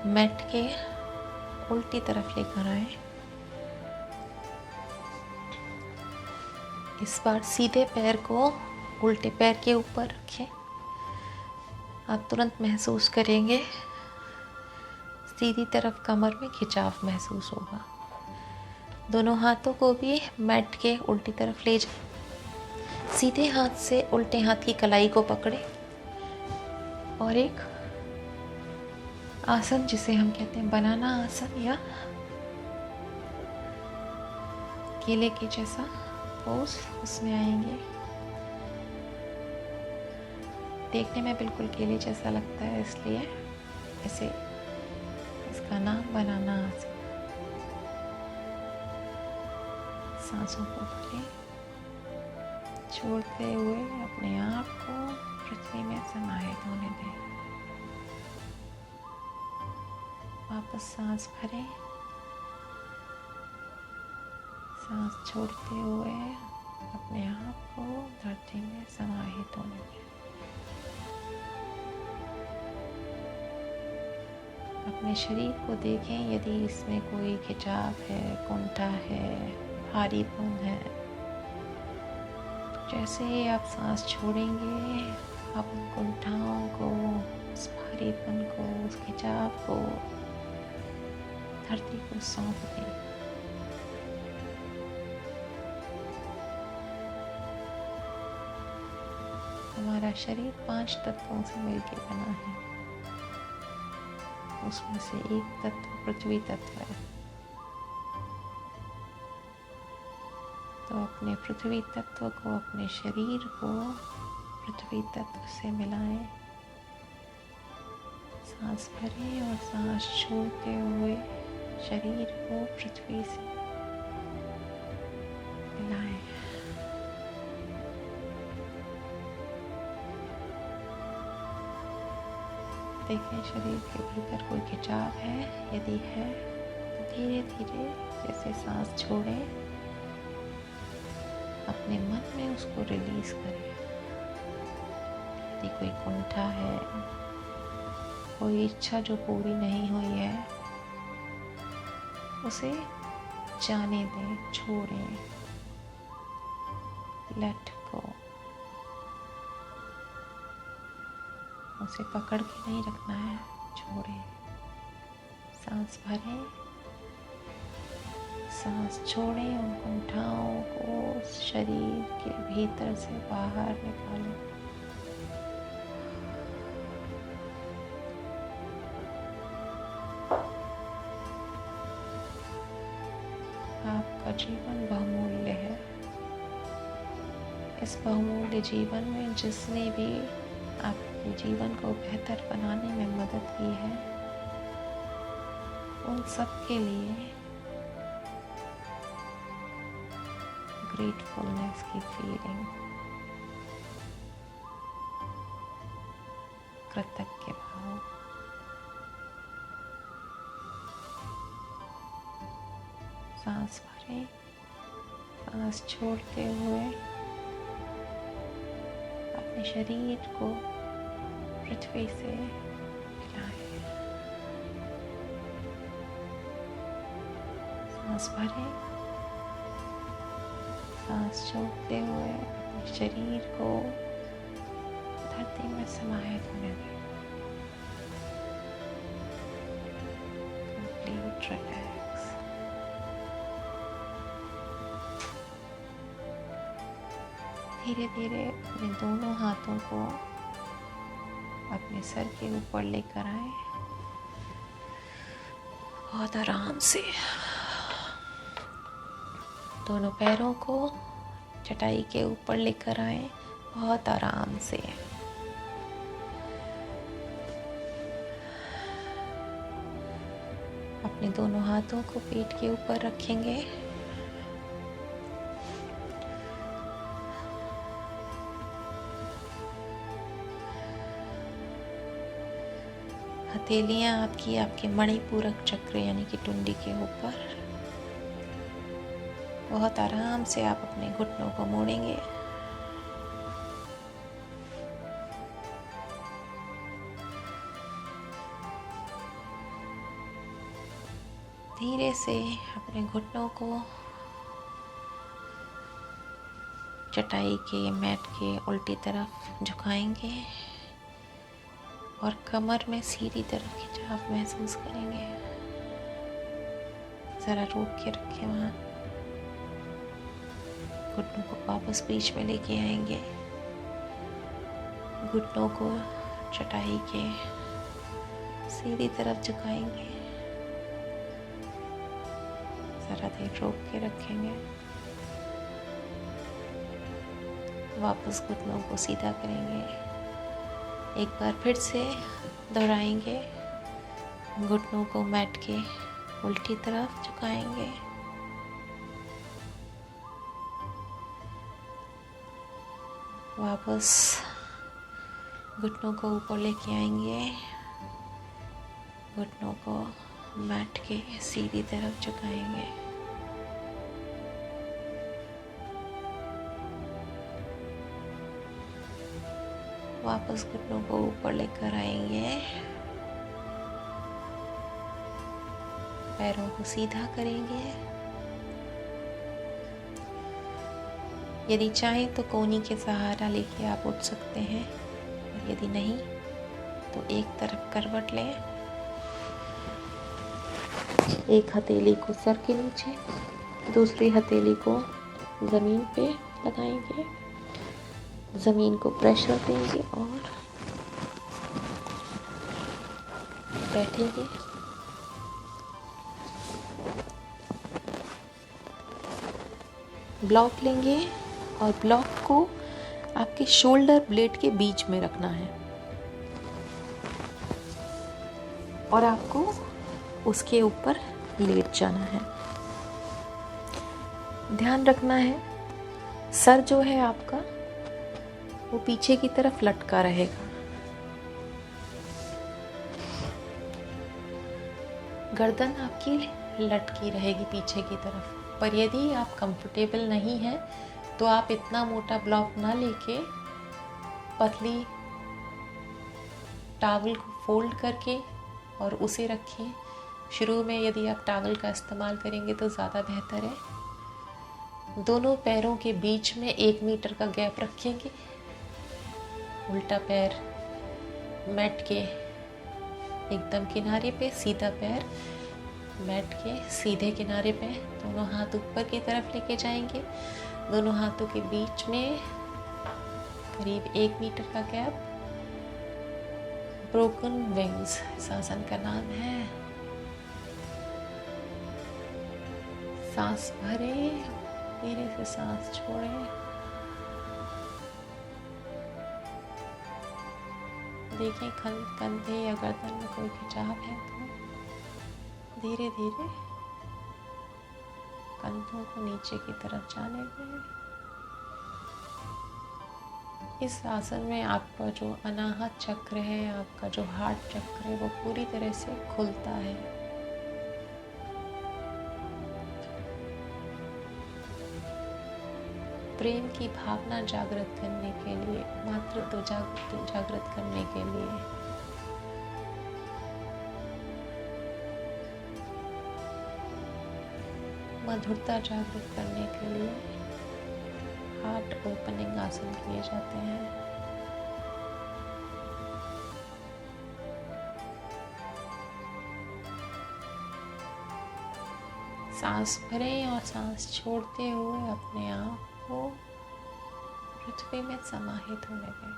मैट के उल्टी तरफ लेकर आए। इस बार सीधे पैर को उल्टे पैर के ऊपर रखें। आप तुरंत महसूस करेंगे सीधी तरफ कमर में खिंचाव महसूस होगा। दोनों हाथों को भी मैट के उल्टी तरफ ले जाएं। सीधे हाथ से उल्टे हाथ की कलाई को पकड़े और एक आसन जिसे हम कहते हैं बनाना आसन या केले के जैसा पोज, उसमें आएंगे। देखने में बिल्कुल केले जैसा लगता है, इसलिए इसे इसका नाम बनाना आसन। सांसों को भरें, छोड़ते हुए अपने आप को पृथ्वी में समाहित होने दें। वापस सांस भरें, सांस छोड़ते हुए अपने आप को धरती में समाहित होने दें। अपने शरीर को देखें, यदि इसमें कोई खिंचाव है, कुंठा है, भारीपन है। जैसे ही आप सांस छोड़ेंगे, आप उन कुंठाओं को, उस भारीपन को, उस खिंचाव को धरती को सौंप दें। हमारा शरीर 5 तत्वों से मिलकर बना है। उसमें से एक तत्व पृथ्वी तत्व है। तो अपने पृथ्वी तत्व को, अपने शरीर को पृथ्वी तत्व से मिलाएं। सांस भरें और सांस छोड़ते हुए शरीर को पृथ्वी से मिलाएं। देखें शरीर के भीतर कोई खिंचाव है, यदि है तो धीरे धीरे जैसे सांस छोड़ें, अपने मन में उसको रिलीज करें। यदि कोई कुंठा है, कोई इच्छा जो पूरी नहीं हुई है, उसे जाने दें, छोड़ें, लेट गो। उसे पकड़ के नहीं रखना है, छोड़ें। सांस भरें, सांस छोड़ें, उन कुंठाओं को शरीर के भीतर से बाहर निकालें। आपका जीवन बहुमूल्य है। इस बहुमूल्य जीवन में जिसने भी आपके जीवन को बेहतर बनाने में मदद की है, उन सब के लिए ग्रेटफुलनेस की फीलिंग, कृतज्ञ भाव। सांस भरें, सांस छोड़ते हुए अपने शरीर को पृथ्वी से मिलाएं। सांस भरें, सांस छोड़ते हुए अपने शरीर को धरती में समाहित होने दें। Complete relax. धीरे धीरे अपने दोनों हाथों को अपने सर के ऊपर लेकर आए, बहुत आराम से। दोनों पैरों को चटाई के ऊपर लेकर आए, बहुत आराम से। अपने दोनों हाथों को पेट के ऊपर रखेंगे। हथेलियां आपके मणिपूरक चक्र यानी कि टुंडी के ऊपर। बहुत आराम से आप अपने घुटनों को मोड़ेंगे। धीरे से अपने घुटनों को चटाई के मैट के उल्टी तरफ झुकाएंगे और कमर में सीधी तरफ खिंचाव महसूस करेंगे। जरा रोक के रखें वहाँ। घुटनों को वापस बीच में लेके आएंगे। घुटनों को चटाई के सीधी तरफ झुकाएंगे। जरा देर रोक के रखेंगे। वापस घुटनों को सीधा करेंगे। एक बार फिर से दोहराएंगे। घुटनों को मैट के उल्टी तरफ झुकाएंगे। वापस घुटनों को ऊपर लेके आएंगे। घुटनों को मैट के सीधी तरफ झुकाएंगे। वापस घुटनों को ऊपर लेकर आएंगे। पैरों को सीधा करेंगे। यदि चाहें तो कोहनी के सहारा लेके आप उठ सकते हैं, और यदि नहीं तो एक तरफ करवट लें। एक हथेली को सर के नीचे, दूसरी हथेली को ज़मीन पे लगाएंगे। ज़मीन को प्रेशर देंगे और बैठेंगे। ब्लॉक लेंगे और ब्लॉक को आपके शोल्डर ब्लेड के बीच में रखना है और आपको उसके ऊपर लेट जाना है। ध्यान रखना है सर जो है आपका वो पीछे की तरफ लटका रहेगा। गर्दन आपकी लटकी रहेगी पीछे की तरफ। पर यदि आप कंफर्टेबल नहीं हैं तो आप इतना मोटा ब्लॉक ना लेके पतली टॉवल को फोल्ड करके और उसे रखें। शुरू में यदि आप टॉवल का इस्तेमाल करेंगे तो ज़्यादा बेहतर है। दोनों पैरों के बीच में 1 मीटर का गैप रखेंगे। उल्टा पैर मैट के एकदम किनारे पे, सीधा पैर मैट के सीधे किनारे पे, दोनों हाथ ऊपर की तरफ लेके जाएंगे। दोनों हाथों के बीच में करीब 1 मीटर का गैप। ब्रोकन विंग्स इस आसन का नाम है। सांस भरें, धीरे से सांस छोड़ें। देखें कंधे या गर्दन में कोई खिंचाव है तो धीरे धीरे कंधों को नीचे की तरफ जाने दें। इस आसन में आपका जो अनाहत चक्र है, आपका जो हार्ट चक्र है, वो पूरी तरह से खुलता है। प्रेम की भावना जागृत करने के लिए, मातृत्व जागृत करने के लिए, मधुरता जागृत करने के लिए हार्ट ओपनिंग आसन किए जाते हैं। सांस भरें और सांस छोड़ते हुए अपने आप को पृथ्वी में समाहित होने दें।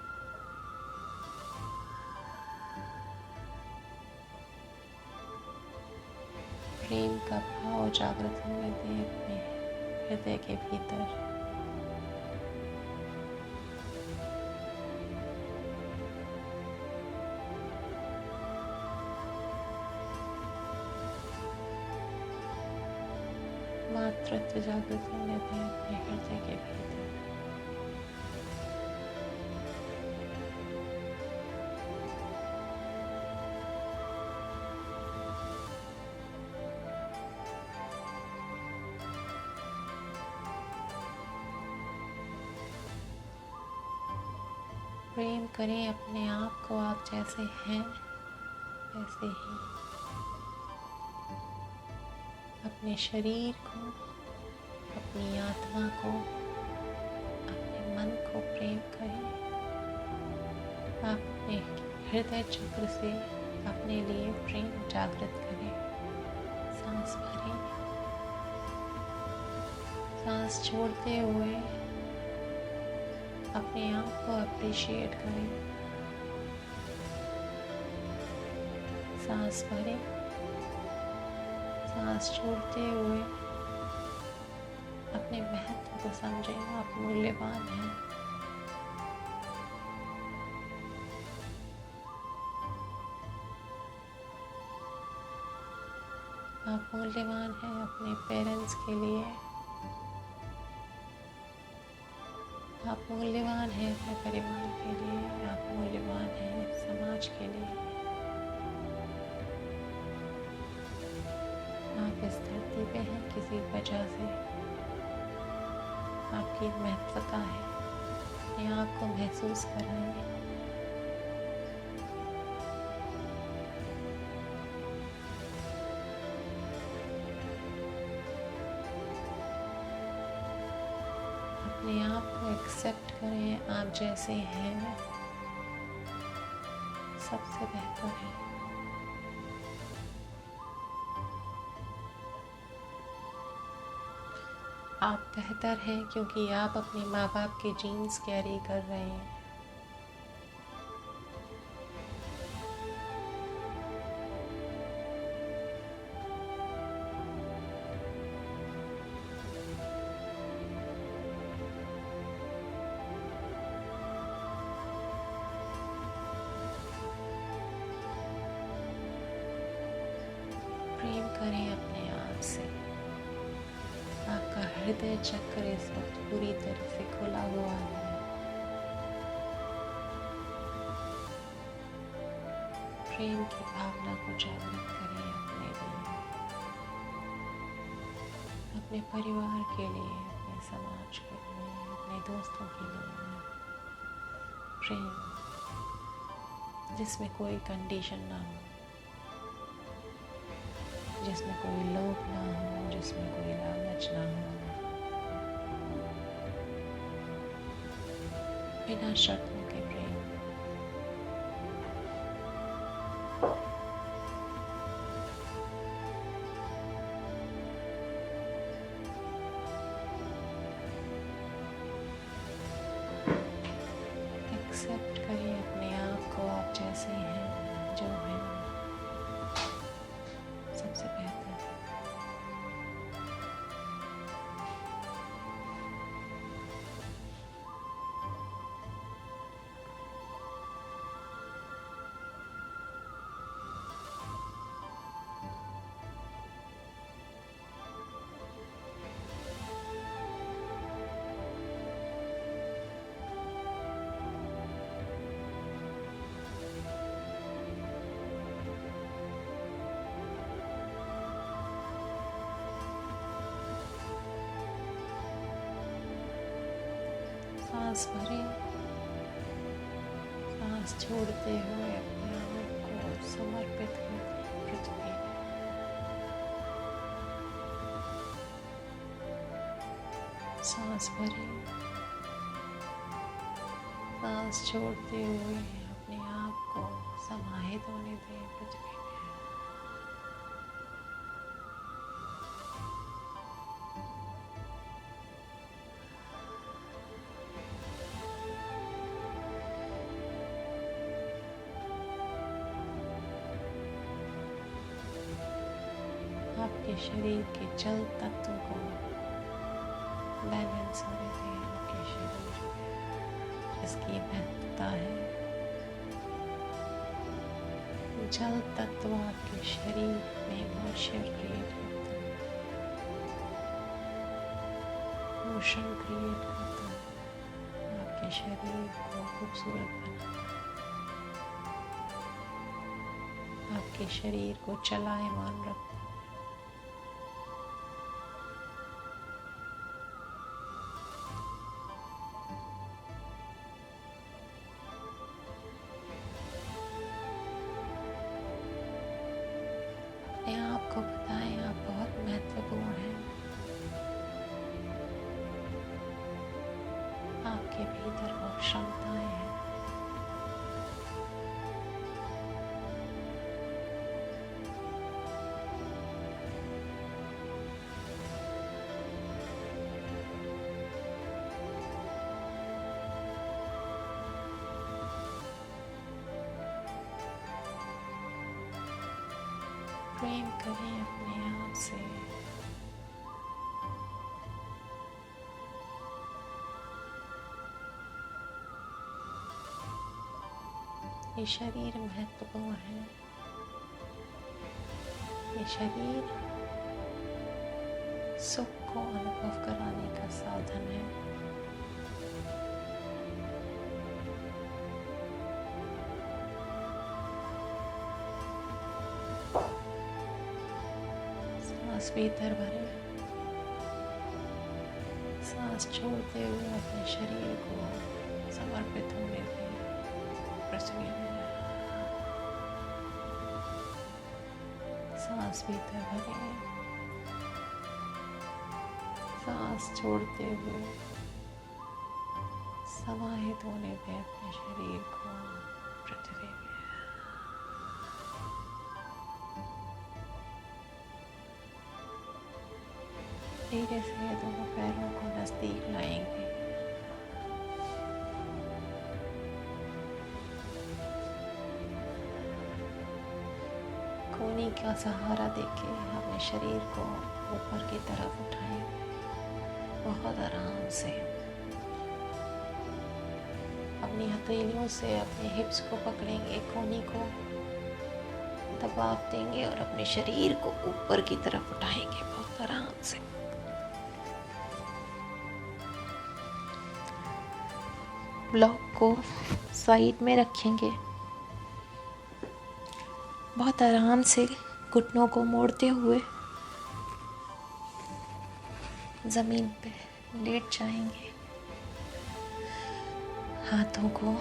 प्रेम का भाव जागृत होने दें अपने हृदय के भीतर। मातृत्व जागृत होने दें अपने हृदय के भीतर। प्रेम करें अपने आप को, आप जैसे हैं वैसे ही। अपने शरीर को, अपनी आत्मा को, अपने मन को प्रेम करें। आप अपने हृदय चक्र से अपने लिए प्रेम जागृत करें। सांस भरें, सांस छोड़ते हुए अपने आप को अप्रिशिएट करें। सांस भरें, सांस छोड़ते हुए अपने महत्व को समझें। आप मूल्यवान हैं। आप मूल्यवान हैं अपने पेरेंट्स के लिए। आप मूल्यवान हैं अपने परिवार के लिए। आप मूल्यवान हैं समाज के लिए। आप इस धरती पे हैं किसी वजह से। आपकी महत्वता है। अपने आप को महसूस कराएं। अपने आप को एक्सेप्ट करें। आप जैसे हैं सबसे बेहतर है। आप बेहतर हैं क्योंकि आप अपने माँ बाप के जीन्स कैरी कर रहे हैं। प्रेम करें अपने आप से। आपका हृदय चक्र इस वक्त पूरी तरह से खुला हुआ है। प्रेम की भावना को जागृत करें अपने लिए। अपने परिवार के लिए, अपने समाज के लिए, अपने दोस्तों के लिए प्रेम जिसमें कोई कंडीशन ना हो, जिसमें कोई लोभ ना हो, जिसमें कोई लालच ना हो, बिना शर्तों के प्रेम। एक्सेप्ट करिए अपने आप को, आप जैसे हैं, जो हैं, सबसे बेहतर। सांस भरें, सांस छोड़ते हुए अपने आप को समर्पित करें पृथ्वी। सांस भरें, सांस छोड़ते हुए अपने आप को समाहित होने दें पृथ्वी में। आपके शरीर के जल तत्व को बैलेंस होने दें, आपके शरीर में जिसकी महत्ता है। जल तत्व आपके शरीर में मॉइस्चर क्रिएट करता है, मोशन क्रिएट करता है, आपके शरीर को खूबसूरत बनाता है, आपके शरीर को चलायमान रखता है। अपने आप को बताएं आप बहुत महत्वपूर्ण हैं। आपके भीतर वो क्षमताएं हैं। प्रेम करें अपने आप से। ये शरीर महत्वपूर्ण है। ये शरीर सुख को अनुभव कराने का साधन है। सांस भीतर भरें, सांस छोड़ते हुए अपने शरीर को समर्पित होने दें पृथ्वी में। सांस भीतर भरें, सांस छोड़ते हुए समाहित होने दें अपने शरीर को पृथ्वी में। धीरे से दोनों पैरों को नजदीक लाएंगे। कोहनी का सहारा देके अपने शरीर को ऊपर की तरफ उठाएं, बहुत आराम से। अपनी हथेलियों से अपने हिप्स को पकड़ेंगे, कोहनी को दबाव देंगे और अपने शरीर को ऊपर की तरफ उठाएंगे बहुत आराम से। ब्लॉक को साइड में रखेंगे, बहुत आराम से घुटनों को मोड़ते हुए ज़मीन पे लेट जाएंगे। हाथों को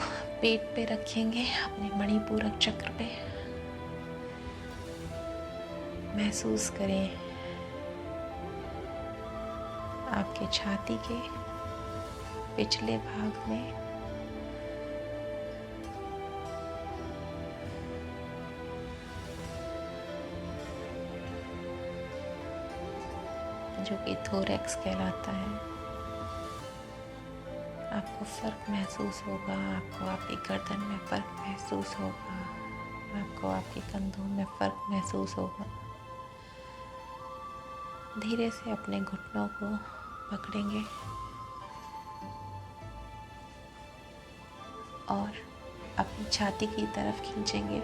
पेट पे रखेंगे, अपने मणिपूरक चक्र पे। महसूस करें आपके छाती के पिछले भाग में जो कि थोरैक्स कहलाता है, आपको फ़र्क महसूस होगा। आपको आपकी गर्दन में फ़र्क महसूस होगा। आपको आपके कंधों में फ़र्क महसूस होगा। धीरे से अपने घुटनों को पकड़ेंगे और अपनी छाती की तरफ खींचेंगे।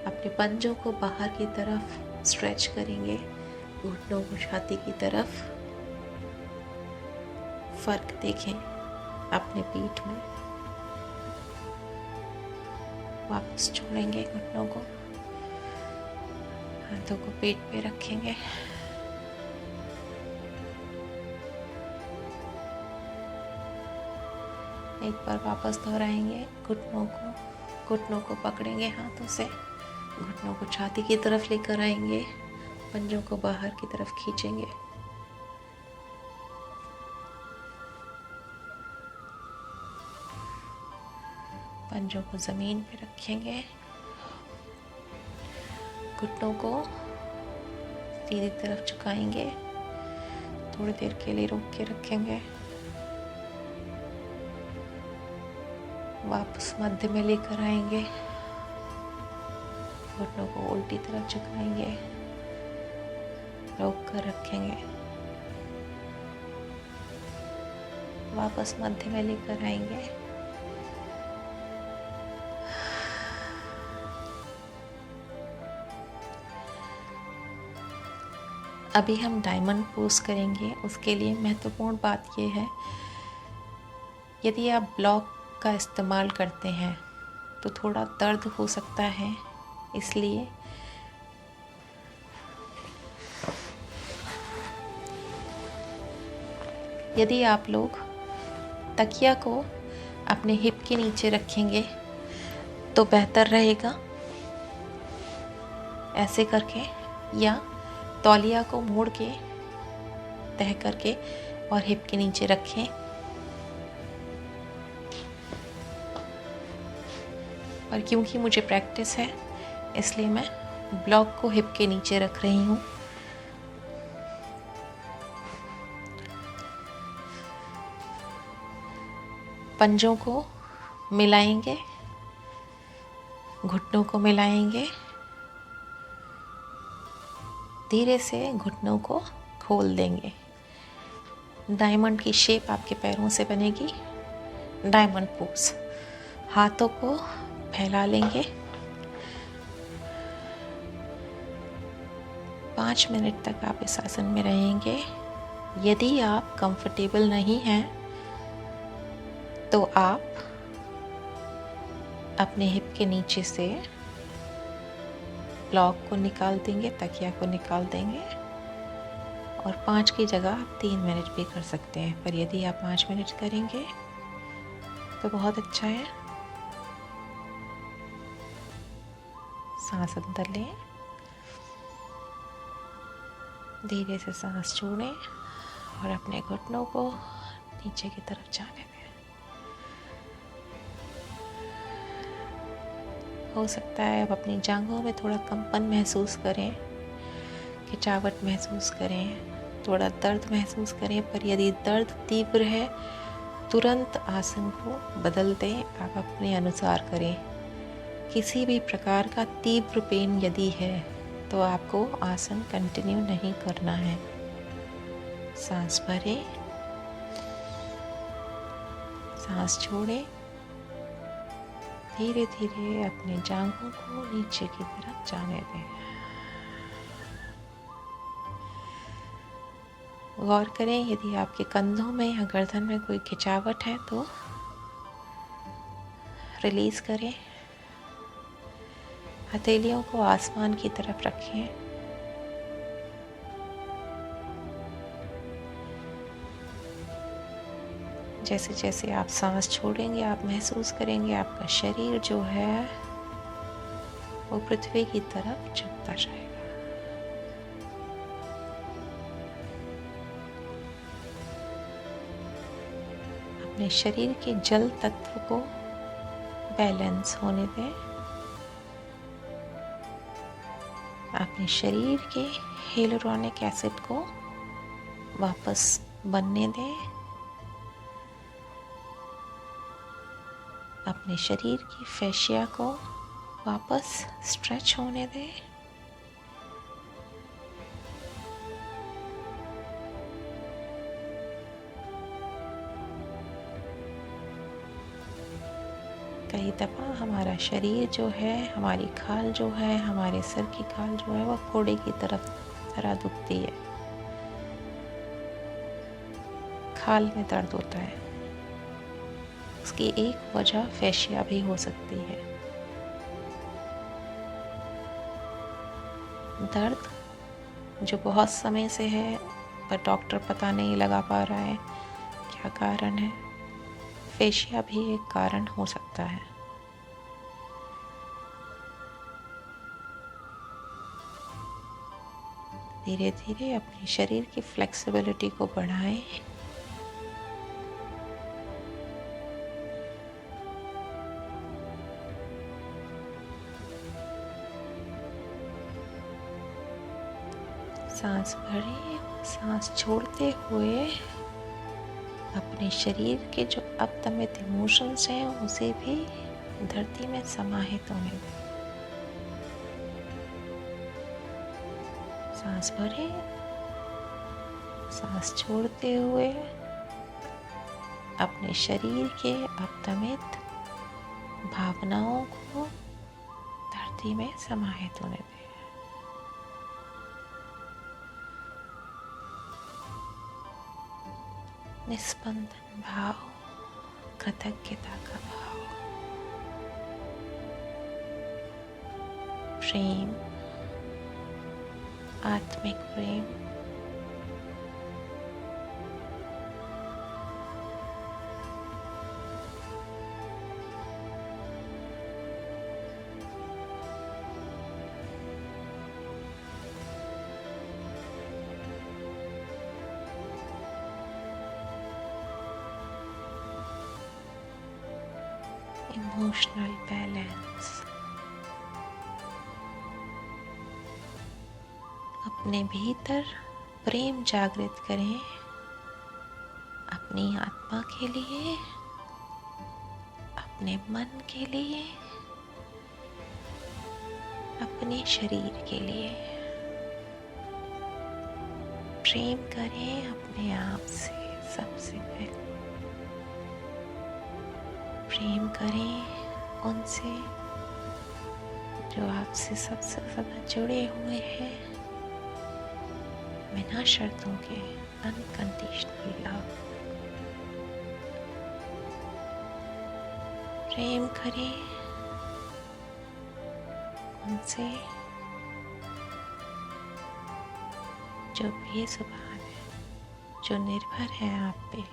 अपने पंजों को बाहर की तरफ स्ट्रेच करेंगे, घुटनों को छाती की तरफ। फ़र्क देखें अपने पीठ में। वापस छोड़ेंगे घुटनों को, हाथों को पेट पे रखेंगे। एक बार वापस दोहराएंगे। घुटनों को पकड़ेंगे हाथों से, घुटनों को छाती की तरफ लेकर आएंगे, पंजों को बाहर की तरफ खींचेंगे। पंजों को ज़मीन पे रखेंगे, घुटनों को सीधी तरफ झुकाएंगे, थोड़ी देर के लिए रोक के रखेंगे। वापस मध्य में लेकर आएंगे, घुटनों को उल्टी तरफ झुकाएंगे, रोक कर रखेंगे। वापस मध्य में लेकर आएंगे। अभी हम डायमंड पोज करेंगे। उसके लिए महत्वपूर्ण बात यह है, यदि आप ब्लॉक का इस्तेमाल करते हैं तो थोड़ा दर्द हो सकता है, इसलिए यदि आप लोग तकिया को अपने हिप के नीचे रखेंगे तो बेहतर रहेगा, ऐसे करके, या तौलिया को मोड़ के तह करके और हिप के नीचे रखें। और क्योंकि मुझे प्रैक्टिस है इसलिए मैं ब्लॉक को हिप के नीचे रख रही हूँ। पंजों को मिलाएंगे, घुटनों को मिलाएंगे, धीरे से घुटनों को खोल देंगे। डायमंड की शेप आपके पैरों से बनेगी, डायमंड पोज। हाथों को फैला लेंगे। 5 मिनट तक आप इस आसन में रहेंगे। यदि आप कंफर्टेबल नहीं हैं तो आप अपने हिप के नीचे से ब्लॉक को निकाल देंगे, तकिया को निकाल देंगे, और 5 की जगह आप 3 मिनट भी कर सकते हैं। पर यदि आप 5 मिनट करेंगे तो बहुत अच्छा है। सांस अंदर लें, धीरे से सांस छोड़ें और अपने घुटनों को नीचे की तरफ जाने दें। हो सकता है अब अपनी जांघों में थोड़ा कंपन महसूस करें, खिंचावट महसूस करें, थोड़ा दर्द महसूस करें। पर यदि दर्द तीव्र है तुरंत आसन को बदल दें, आप अपने अनुसार करें। किसी भी प्रकार का तीव्र पेन यदि है तो आपको आसन कंटिन्यू नहीं करना है। सांस भरें, सांस छोड़ें, धीरे धीरे अपने जांघों को नीचे की तरफ जाने दें। गौर करें यदि आपके कंधों में या गर्दन में कोई खिंचावट है तो रिलीज करें। हथेलियों को आसमान की तरफ रखें। जैसे जैसे आप सांस छोड़ेंगे आप महसूस करेंगे आपका शरीर जो है वो पृथ्वी की तरफ झुकता जाएगा। अपने शरीर के जल तत्व को बैलेंस होने दें। अपने शरीर के हियालुरोनिक एसिड को वापस बनने दें। अपने शरीर की फेशिया को वापस स्ट्रेच होने दें। कई दफ़ा हमारा शरीर जो है, हमारी खाल जो है, हमारे सर की खाल जो है वो फोड़े की तरह दुखती है, खाल में दर्द होता है। उसकी एक वजह फेशिया भी हो सकती है। दर्द जो बहुत समय से है पर डॉक्टर पता नहीं लगा पा रहा है क्या कारण है, फेशिया भी एक कारण हो सकता है। धीरे धीरे अपने शरीर की फ्लेक्सिबिलिटी को बढ़ाएं। सांस भरें, सांस छोड़ते हुए अपने शरीर के जो अपदमित इमोशंस हैं उसे भी धरती में समाहित होने दें। सांस भरें, सांस छोड़ते हुए अपने शरीर के अपदमित भावनाओं को धरती में समाहित होने दें। निस्पंदन भाव, कृतज्ञता का भाव, प्रेम, आत्मिक प्रेम, इमोशनल बैलेंस। अपने भीतर प्रेम जागृत करें, अपनी आत्मा के लिए, अपने मन के लिए, अपने शरीर के लिए। प्रेम करें अपने आप से सबसे पहले। प्रेम करें उनसे जो आपसे सबसे ज़्यादा जुड़े हुए हैं, बिना शर्तों के, अनकंडीशनल लव। प्रेम करें उनसे जो बेजुबान है, जो निर्भर है आप पे।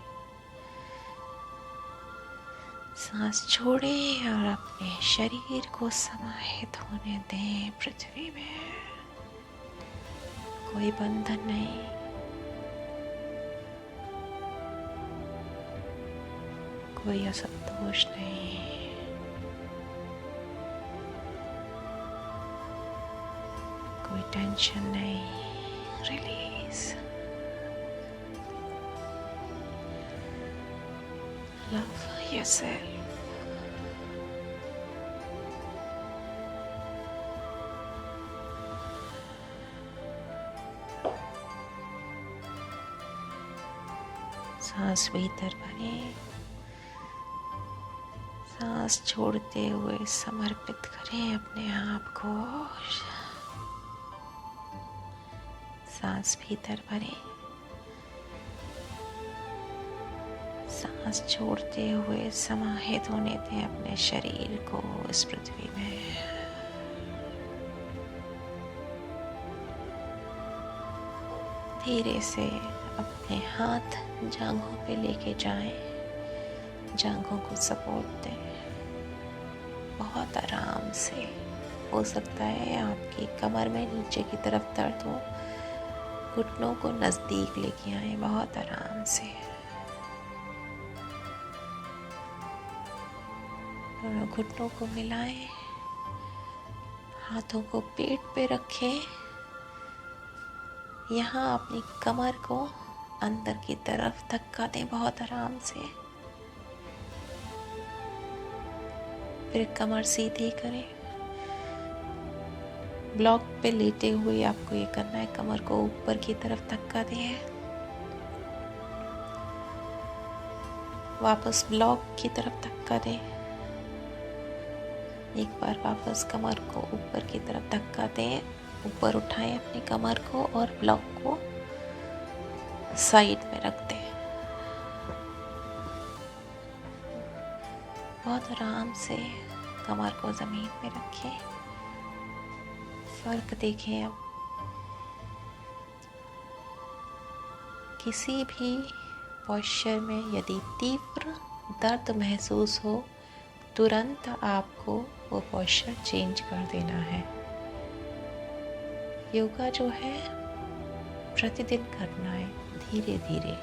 सांस छोड़ें और अपने शरीर को समाहित होने दें पृथ्वी में। कोई बंधन नहीं, कोई असंतोष नहीं, कोई टेंशन नहीं। Release, love yourself. सांस भीतर भरें, सांस छोड़ते हुए समर्पित करें अपने आप को। सांस भीतर भरें, सांस छोड़ते हुए समाहित होने दें अपने शरीर को इस पृथ्वी में। धीरे से अपने हाथ जांघों पे लेके जाएं जांघों को सपोर्ट दें बहुत आराम से। हो सकता है आपकी कमर में नीचे की तरफ दर्द हो, घुटनों को नज़दीक लेके आए बहुत आराम से। दोनों घुटनों को मिलाएं, हाथों को पेट पे रखें। यहाँ अपनी कमर को अंदर की तरफ धक्का दें बहुत आराम से। फिर कमर सीधी करें। ब्लॉक पे लेटे हुए आपको ये करना है, कमर को ऊपर की तरफ धक्का दें। वापस ब्लॉक की तरफ धक्का दें। एक बार वापस कमर को ऊपर की तरफ धक्का दें, ऊपर उठाएं अपनी कमर को और ब्लॉक को साइड में रख दें। बहुत आराम से कमर को ज़मीन पे रखें। फ़र्क देखें अब। किसी भी पोस्चर में यदि तीव्र दर्द महसूस हो, तुरंत आपको वो पोस्चर चेंज कर देना है। योगा जो है प्रतिदिन करना है, धीरे धीरे,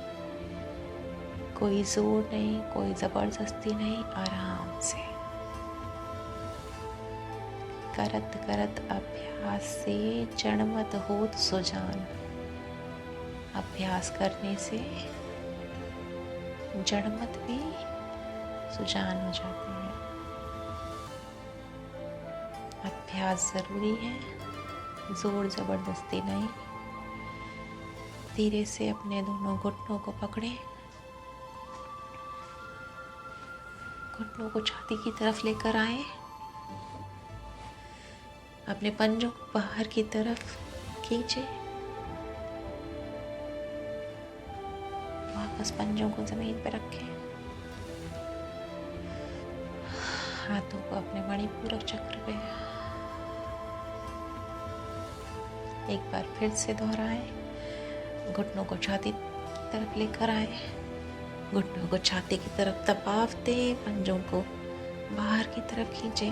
कोई जोर नहीं, कोई ज़बरदस्ती नहीं, आराम से। करत करत अभ्यास से जड़मत होत सुजान। अभ्यास करने से जड़मत भी सुजान हो जाते हैं। अभ्यास ज़रूरी है, जोर ज़बरदस्ती नहीं। धीरे से अपने दोनों घुटनों को पकड़ें, घुटनों को छाती की तरफ लेकर आए, अपने पंजों को बाहर की तरफ खींचे, वापस पंजों को ज़मीन पर रखें। हाथों को अपने मणिपूरक चक्र पे एक बार फिर से दोहराएं। घुटनों को छाती की तरफ लेकर आए, घुटनों को छाती की तरफ दबाव दें, पंजों को बाहर की तरफ खींचें।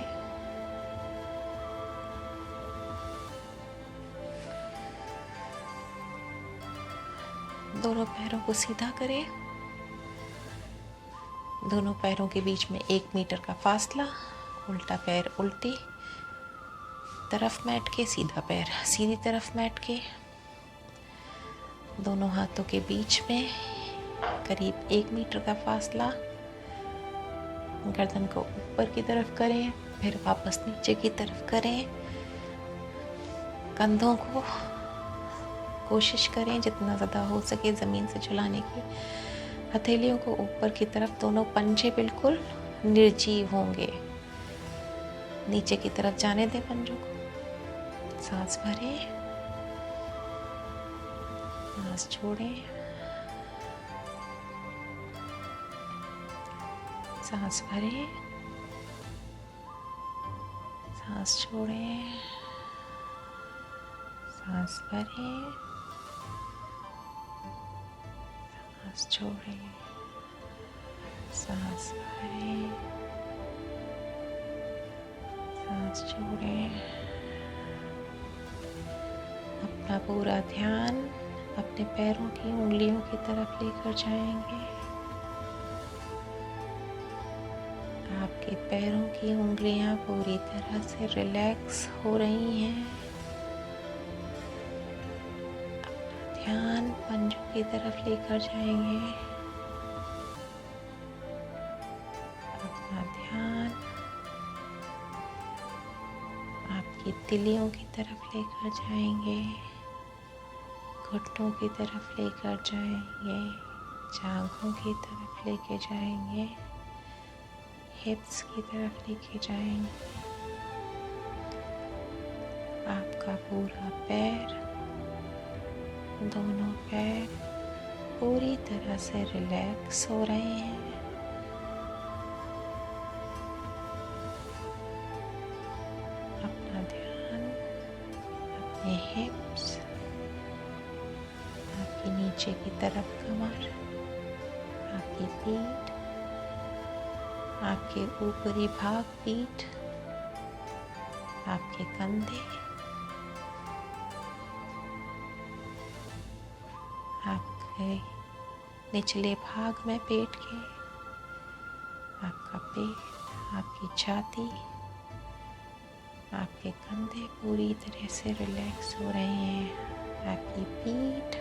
दोनों पैरों को सीधा करें। दोनों पैरों के बीच में 1 मीटर का फासला। उल्टा पैर उल्टी तरफ मैट के, सीधा पैर सीधी तरफ मैट के। दोनों हाथों के बीच में करीब 1 मीटर का फासला। गर्दन को ऊपर की तरफ करें, फिर वापस नीचे की तरफ करें। कंधों को कोशिश करें जितना ज़्यादा हो सके ज़मीन से झुलाने की। हथेलियों को ऊपर की तरफ, दोनों पंजे बिल्कुल निर्जीव होंगे। नीचे की तरफ जाने दें पंजों को। सांस भरें, सांस छोड़ें, सांस भरें, सांस छोड़ें, सांस भरें, सांस छोड़ें, सांस भरें, सांस छोड़ें। अपना पूरा ध्यान अपने पैरों की उंगलियों की तरफ लेकर जाएंगे। आपके पैरों की उंगलियां पूरी तरह से रिलैक्स हो रही हैं। अपना ध्यान पंजों की तरफ लेकर जाएंगे। अपना ध्यान आपकी तिलियों की तरफ लेकर जाएंगे, घुटनों की तरफ लेकर जाएंगे, जांघों की तरफ लेके जाएंगे, हिप्स की तरफ लेके जाएंगे। आपका पूरा पैर, दोनों पैर पूरी तरह से रिलैक्स हो रहे हैं। अपना ध्यान अपने हिप्स, आपकी नीचे की तरफ कमर, आपकी पीठ, आपके ऊपरी भाग पीठ, आपके कंधे, आपके निचले भाग में पेट के, आपका पेट, आपकी छाती, आपके कंधे पूरी तरह से रिलैक्स हो रहे हैं। आपकी पीठ,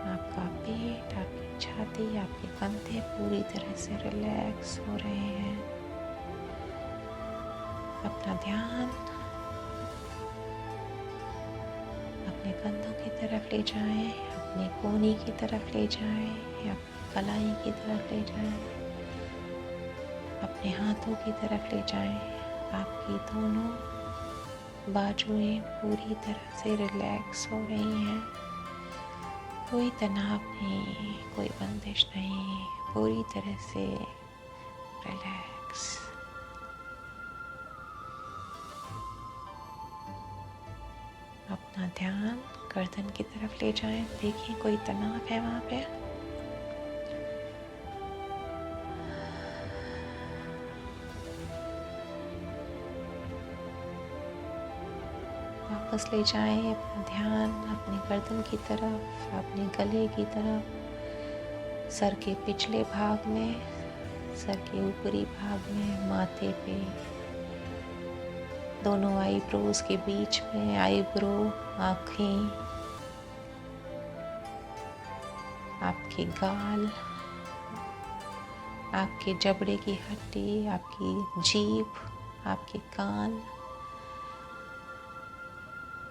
आपका पेट, आपकी छाती, आपके कंधे पूरी तरह से रिलैक्स हो रहे हैं। अपना ध्यान अपने कंधों की तरफ ले जाएं, अपने कोहनी की तरफ ले जाएं, या अपनी कलाई की तरफ ले जाएं, अपने हाथों की तरफ ले जाएं। आपकी दोनों बाजुएं पूरी तरह से रिलैक्स हो रही हैं। कोई तनाव नहीं, कोई बंदिश नहीं, पूरी तरह से रिलैक्स। अपना ध्यान गर्दन की तरफ ले जाएं। देखिए कोई तनाव है वहाँ पे। वापस ले जाएं अपना ध्यान अपनी गर्दन की तरफ, अपने गले की तरफ, सर के पिछले भाग में, सर के ऊपरी भाग में, माथे पे, दोनों आईब्रोज के बीच में, आईब्रो, आँखें, आपके गाल, आपके जबड़े की हड्डी, आपकी जीभ, आपके कान,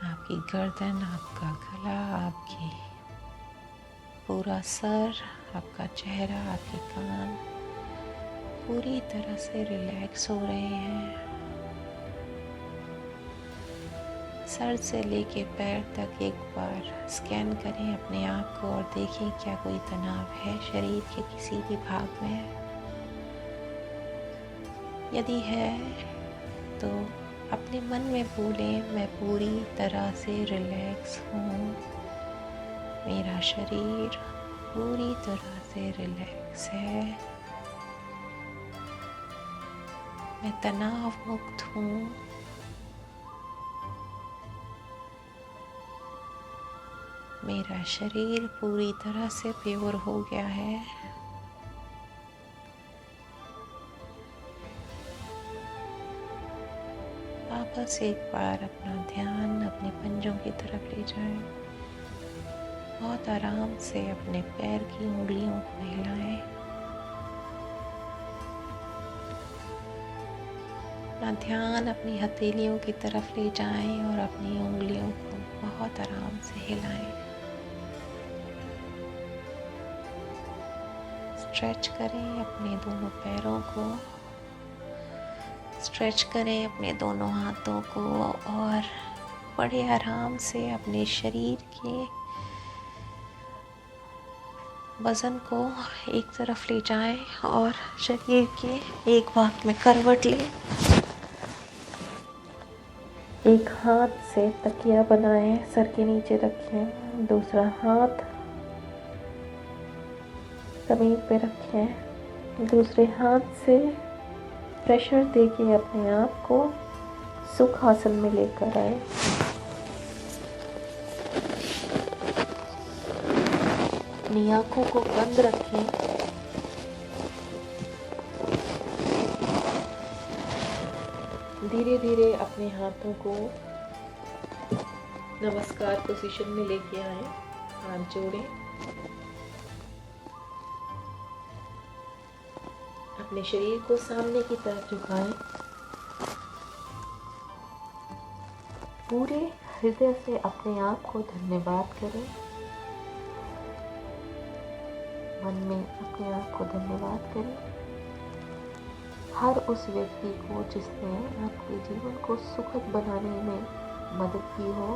आपकी गर्दन, आपका गला, आपकी पूरा सर, आपका चेहरा, आपके कान पूरी तरह से रिलैक्स हो रहे हैं। सर से लेके पैर तक एक बार स्कैन करें अपने आप को और देखें क्या कोई तनाव है शरीर के किसी भी भाग में। यदि है तो अपने मन में बोलें, मैं पूरी तरह से रिलैक्स हूँ, मेरा शरीर पूरी तरह से रिलैक्स है, मैं तनाव मुक्त हूँ, मेरा शरीर पूरी तरह से प्योर हो गया है। वापस एक बार अपना ध्यान अपने पंजों की तरफ ले जाएं। बहुत आराम से अपने पैर की उंगलियों को हिलाएं। अपना ध्यान अपनी हथेलियों की तरफ ले जाएं और अपनी उंगलियों को बहुत आराम से हिलाएं। स्ट्रेच करें अपने दोनों पैरों को, स्ट्रेच करें अपने दोनों हाथों को और बड़े आराम से अपने शरीर के वज़न को एक तरफ ले जाएं और शरीर के एक भाग में करवट लें। एक हाथ से तकिया बनाएं, सर के नीचे रखें, दूसरा हाथ ज़मीन पे रखें, दूसरे हाथ से प्रेशर देके अपने आप को सुखासन में लेकर आए। अपनी आँखों को बंद रखें। धीरे धीरे अपने हाथों को नमस्कार पोजीशन में लेके आए। हाथ जोड़ें, अपने शरीर को सामने की तरफ झुकाएं। पूरे हृदय से अपने आप को धन्यवाद करें। मन में अपने आप को धन्यवाद करें। हर उस व्यक्ति को जिसने आपके जीवन को सुखद बनाने में मदद की हो,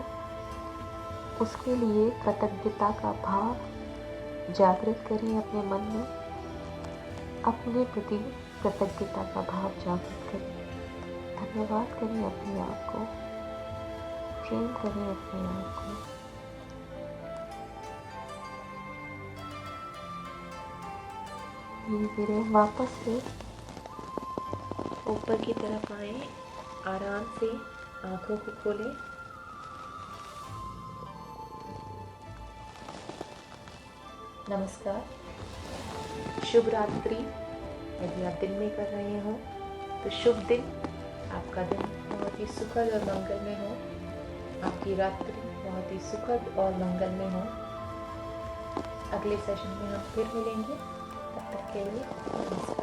उसके लिए कृतज्ञता का भाव जागृत करें अपने मन में। अपने प्रति कृतज्ञता का भाव जागृत करें। धन्यवाद करें अपने आप को, प्रेम करें अपने आप को। धीरे धीरे वापस से ऊपर की तरफ आए, आराम से आंखों को खोलें। नमस्कार, शुभ रात्रि। यदि आप दिन में कर रहे हो तो शुभ दिन। आपका दिन बहुत ही सुखद और मंगलमय हो, आपकी रात्रि बहुत ही सुखद और मंगलमय हो। अगले सेशन में हम फिर मिलेंगे, तब तक के लिए नमस्कार।